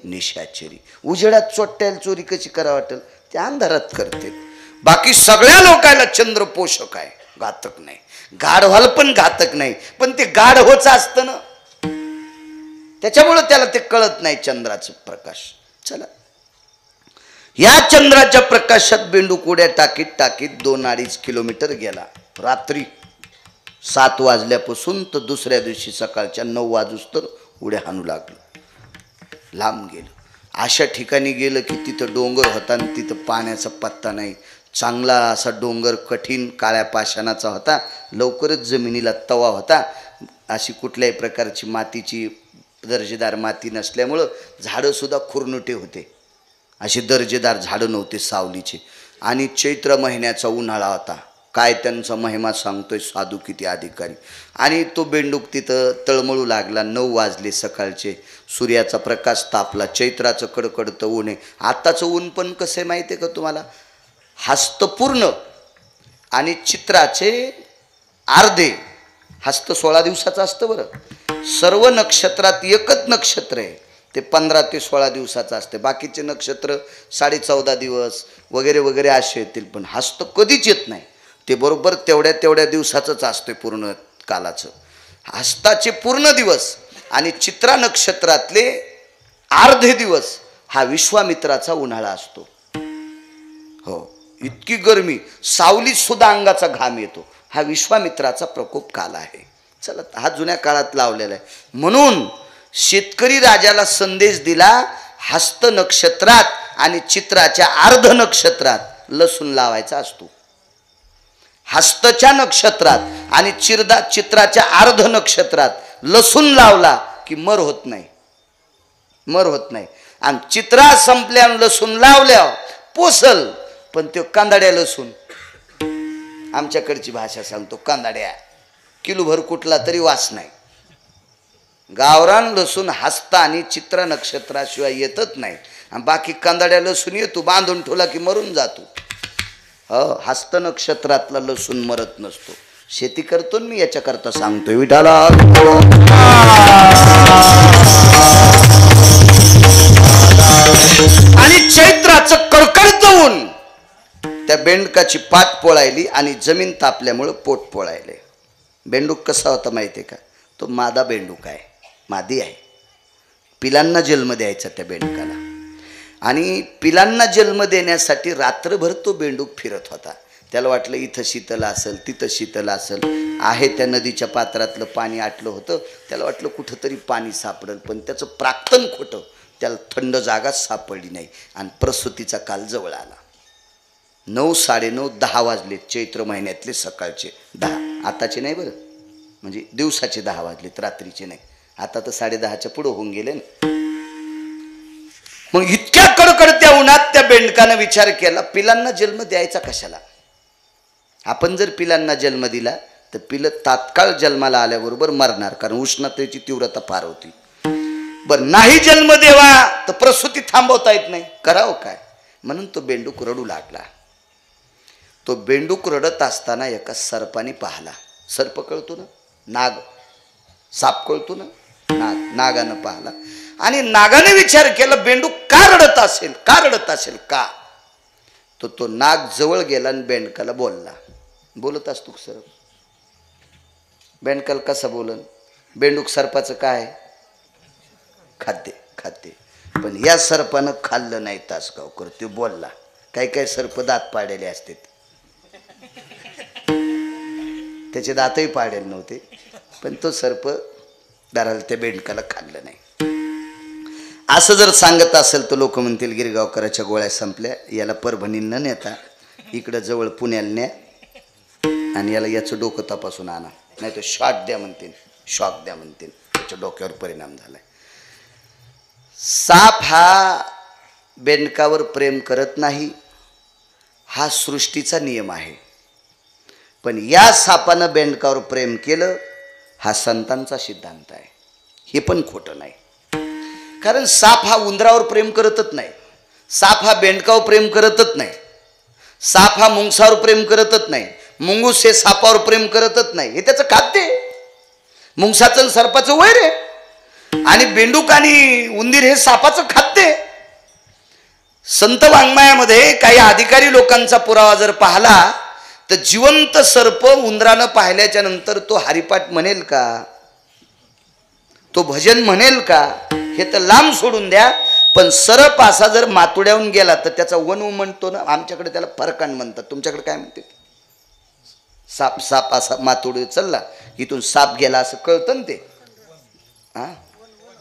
निशाचरी. उजेडात चोट्याला चोरी कशी करा वाटेल, ते अंधारात करते. बाकी सगळ्या लोकांना चंद्र पोषक आहे, घातक नाही. गाढवाला पण घातक नाही, पण ते गाढ होच असतं ना, त्याच्यामुळे त्याला ते कळत नाही चंद्राचा प्रकाश. चला, या चंद्राच्या प्रकाशात बेंडूक उड्या टाकीत टाकीत 2-2.5 किलोमीटर गेला. रात्री 7 वाजल्यापासून तर दुसऱ्या दिवशी सकाळच्या 9 वाजूस तर उड्या हाणू लागलो. लांब गेलो. अशा ठिकाणी गेलं की तिथं डोंगर होता आणि तिथं पाण्याचा पत्ता नाही. चांगला असा डोंगर, कठीण काळ्या पाषाणाचा होता. लवकरच जमिनीला तवा होता. अशी कुठल्याही प्रकारची मातीची दर्जेदार माती नसल्यामुळं झाडंसुद्धा खुरनुटे होते. अशी दर्जेदार झाडं नव्हते सावलीचे. आणि चैत्र महिन्याचा उन्हाळा होता. काय त्यांचा महिमा सांगतोय साधू किती अधिकारी. आणि तो बेंडूक तिथं तळमळू लागला. 9 वाजले सकाळचे. सूर्याचा प्रकाश तापला. चैत्राचं कडकडतं ऊन आहे. आत्ताचं ऊन पण कसं आहे माहिती आहे का तुम्हाला, हस्तपूर्ण आणि चित्राचे अर्धे. हस्त 16 दिवसाचं असतं बरं. सर्व नक्षत्रात एकच नक्षत्र आहे ते 15 ते 16 दिवसाचं असते. बाकीचे नक्षत्र 14.5 दिवस वगैरे वगैरे असे येतील, पण हस्त कधीच येत नाही. ते बरोबर तेवढ्या दिवसाचंच असते पूर्ण कालाचं. हस्ताचे पूर्ण दिवस आणि चित्रा नक्षत्रातले अर्धे दिवस हा विश्वामित्राचा उन्हाळा असतो. हो, इतकी गरमी, सावलीत सुद्धा अंगाचा घाम येतो. हा विश्वामित्राचा प्रकोप काल आहे. चला, हा जुन्या काळात लावलेला आहे. म्हणून शेतकरी राजाला संदेश दिला, हस्त नक्षत्रात आणि चित्राच्या अर्ध नक्षत्रात लसूण लावायचा असतो. हस्तच्या नक्षत्रात आणि चित्राच्या अर्ध नक्षत्रात लसूण लावला की मर होत नाही, मर होत नाही. आणि चित्रा संपल्या लसूण लावल्या पोसल, पण तो कांदाड्या लसूण, आमच्याकडची भाषा सांगतो कांदाड्या, किलोभर कुठला तरी वास नाही. गावरान लसूण हस्त आणि चित्रा नक्षत्राशिवाय येतच नाही. आणि बाकी कांदाड्या लसूण येतो, बांधून ठेवला की मरून जातो. हो, हस्त नक्षत्रातला लसूण मरत नसतो. शेती करतो मी याच्याकरता सांगतोय विठाला. आणि चैत्राचं कडकडत ऊन त्या बेंडकाची पाठ पोळायली आणि जमीन तापल्यामुळं पोट पोळायले. बेंडूक कसा होता माहिती आहे का, तो मादा बेंडूक आहे, मादी आहे. पिलांना जन्म द्यायचा त्या बेंडकाला. आणि पिलांना जन्म देण्यासाठी रात्रभर तो बेंडूक फिरत होता. त्याला वाटलं इथं शीतल असेल, तिथं शीतल असेल. आहे त्या नदीच्या पात्रातलं पाणी आटलं होतं. त्याला वाटलं कुठंतरी पाणी सापडेल, पण त्याचं प्राक्तन खोटं. त्याला थंड जागाच सापडली नाही. आणि प्रसूतीचा काल जवळ आला. 9, 9:30, 10 वाजले. चैत्र महिन्यातले सकाळचे 10. आताचे नाही बरं, म्हणजे दिवसाचे 10 वाजलेत, रात्रीचे नाही. आता तर 10:30च्या पुढं होऊन गेले ना. मग इतक्या कडकडत्या उन्हात त्या बेंडकानं विचार केला, पिलांना जन्म द्यायचा कशाला. आपण जर पिलांना जन्म दिला तर पिलं तात्काळ जन्माला आल्याबरोबर मरणार, कारण उष्णतेची तीव्रता फार होती. बरं, नाही जन्म देवा तर प्रसूती थांबवता येत नाही, करावं काय. म्हणून तो बेंडूक रडू लागला. तो बेंडूक रडत असताना एका सर्पाने पाहिला. सर्प कळतो ना, नाग, साप कळतो ना, नागानं पाहिला. आणि नागाने विचार केला बेंडूक का रडत असेल, का रडत असेल का. तो नाग जवळ गेला आणि बेंडकाला बोलला. बोलत असतो सर्प, बेंडकाला कसा बोलन. बेंडूक सर्पाचं काय, खाद्य, खाद्य. पण या सर्पानं खाल्लं नाही तासगावकर. तो बोलला. काही काही सर्प दात पाडलेले असतात, त्याचे दातही पाडेल नव्हते, पण तो सर्प दाराला त्या बेंडकाला खाल्लं नाही. असं जर सांगत असेल तर लोक म्हणतील गिरगावकराच्या गोळ्या संपल्या, याला परभणी न नेता इकडं जवळ पुण्याला न्या आणि याचं डोकं तपासून आणा, नाही तर शॉक द्या म्हणतील, शॉक द्या म्हणतील. त्याच्या डोक्यावर परिणाम झालाय. साप हा बेंडकावर प्रेम करत नाही, हा सृष्टीचा नियम आहे. पण या सापानं बेंडकावर प्रेम केलं, हा संतांचा सिद्धांत आहे. हे पण खोटं नाही. कारण साप हा उंदरावर प्रेम करतच नाही, साप हा बेंडकावर प्रेम करतच नाही, साप हा मुंगसावर प्रेम करतच नाही, मुंगूस हे सापावर प्रेम करतच नाही. हे त्याचं खाद्य आहे. मुंगसाचं आणि सर्पाचं वैर आहे, आणि बेंडूक आणि उंदीर हे सापाचं खाद्य आहे. संत वाङ्मयामध्ये काही अधिकारी लोकांचा पुरावा जर पाहिला तर जिवंत सर्प उंदरानं पाहिल्याच्या नंतर तो हरिपाठ म्हणेल का, तो भजन म्हणेल का, हे तर लांब सोडून द्या. पण सरप असा जर मातुड्याहून गेला तर त्याचा वन म्हणतो ना, आमच्याकडे त्याला फरकान म्हणतात, तुमच्याकडे काय म्हणते? साप साप असा मातुड चालला, इथून साप गेला असं कळतं ना ते. हा,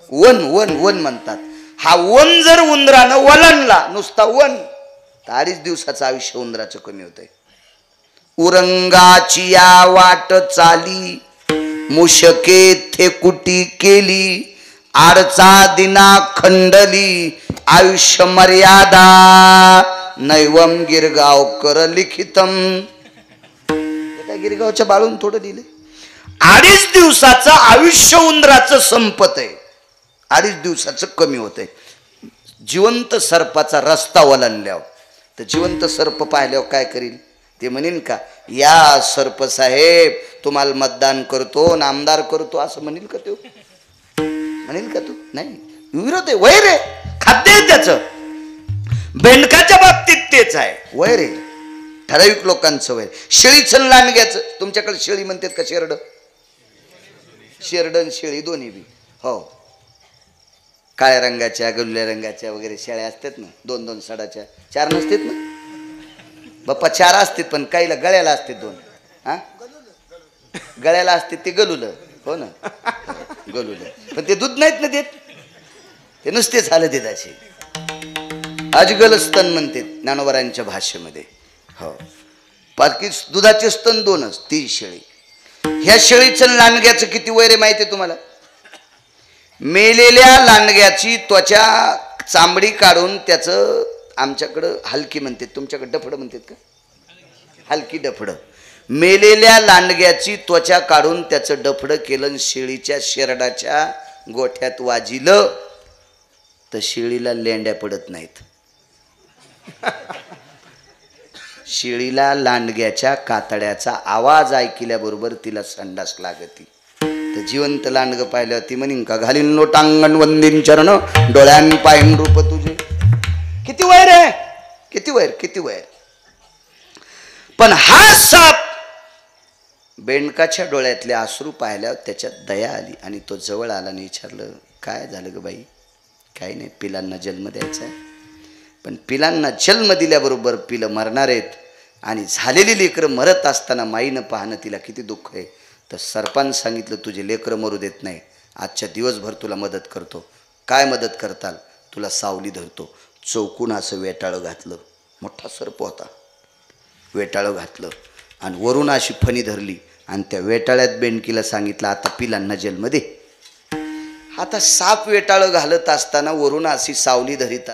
वन वन वन म्हणतात. हा वन जर उंदरानं वलणला, नुसता वन, तर 2.5 दिवसाचं आयुष्य उंदराचं कमी होतंय. उरंगाची या वाट चाली, मुशके थे कुटी केली, आडचा दिना खंडली, आयुष्य मर्यादा नैवम गिरगावकर लिखितम. गिरगावच्या बाळून थोडं दिले. 2.5 दिवसाचं आयुष्य उंदराचं संपत आहे, 2.5 दिवसाचं कमी होत आहे. जिवंत सर्पाचा रस्ता ओलांडल्यावर, तर जिवंत सर्प पाहिल्यावर काय करील? ते म्हणेन का, या सर्प साहेब तुम्हाला मतदान करतो, नामदार करतो, असं म्हणेल का तो? म्हणेल का तू? नाही. विरोध आहे, वैर आहे, खाद्य आहे त्याचं. बेंडकाच्या बाबतीत तेच आहे, वैर आहे, ठराविक लोकांचं वैर. शेळीचं लांडग्याचं, तुमच्याकडे शेळी म्हणतात का शेरड? शेरडन शेळी दोन्ही बी. हो, काळ्या रंगाच्या, गल्ल्या रंगाच्या वगैरे शेळ्या असतात ना, 2-2 सडाच्या, 4 नसतात ना बाप्पा? 4 असतात, पण काहीला गळ्याला असते 2. हा, गळ्याला असते ते गलुलं. हो ना, गलुलं. पण ते दूध नाहीत ना देत, ते नुसते झालं देताचे. अजगल स्तन म्हणते ज्ञानोबरांच्या भाषेमध्ये. हो, बाकी दुधाचे स्तन 2च, ती शेळी. ह्या शेळीचं लांडग्याचं किती वैर आहे माहिती आहे तुम्हाला? मेलेल्या लांडग्याची त्वचा चांबडी काढून त्याचं, आमच्याकडं हलकी म्हणतात, तुमच्याकडे डफडं म्हणतात का? हलकी डफडं. मेलेल्या लांडग्याची त्वचा काढून त्याचं डफडं केलं, शेळीच्या शेरडाच्या गोठ्यात वाजिलं, तर शेळीला लेंड्या पडत नाहीत. शेळीला लांडग्याच्या कातड्याचा आवाज ऐकल्याबरोबर तिला संडास लागती. तर जिवंत लांडग पाहिलं ती म्हणीन का, घालीन लोटांगण वंदीन चरण, डोळ्यान पाहिन रूप तुझे. किती वैर आहे, किती वैर, किती वैर. पण हा साप बेंडकाच्या डोळ्यातले अश्रू पाहिल्यावर त्याच्यात दया आली, आणि तो जवळ आला आणि विचारलं, काय झालं ग बाई? काही नाही, पिलांना जन्म द्यायचा आहे. पण पिलांना जन्म दिल्याबरोबर पिलं मरणार आहेत, आणि झालेली लेकरं मरत असताना माईनं पाहणं तिला किती दुःख आहे. तर सर्पानं सांगितलं, तुझे लेकरं मरू देत नाही, आजच्या दिवसभर तुला मदत करतो. काय मदत करताल? तुला सावली धरतो. चौकून असं वेटाळं घातलं, मोठा सर्प होता, वेटाळं घातलं, आणि वरून अशी फणी धरली, आणि त्या वेटाळ्यात बेंडकीला सांगितलं, आता पिलांना जन्म दे. आता साप वेटाळं घालत असताना वरून अशी सावली धरीत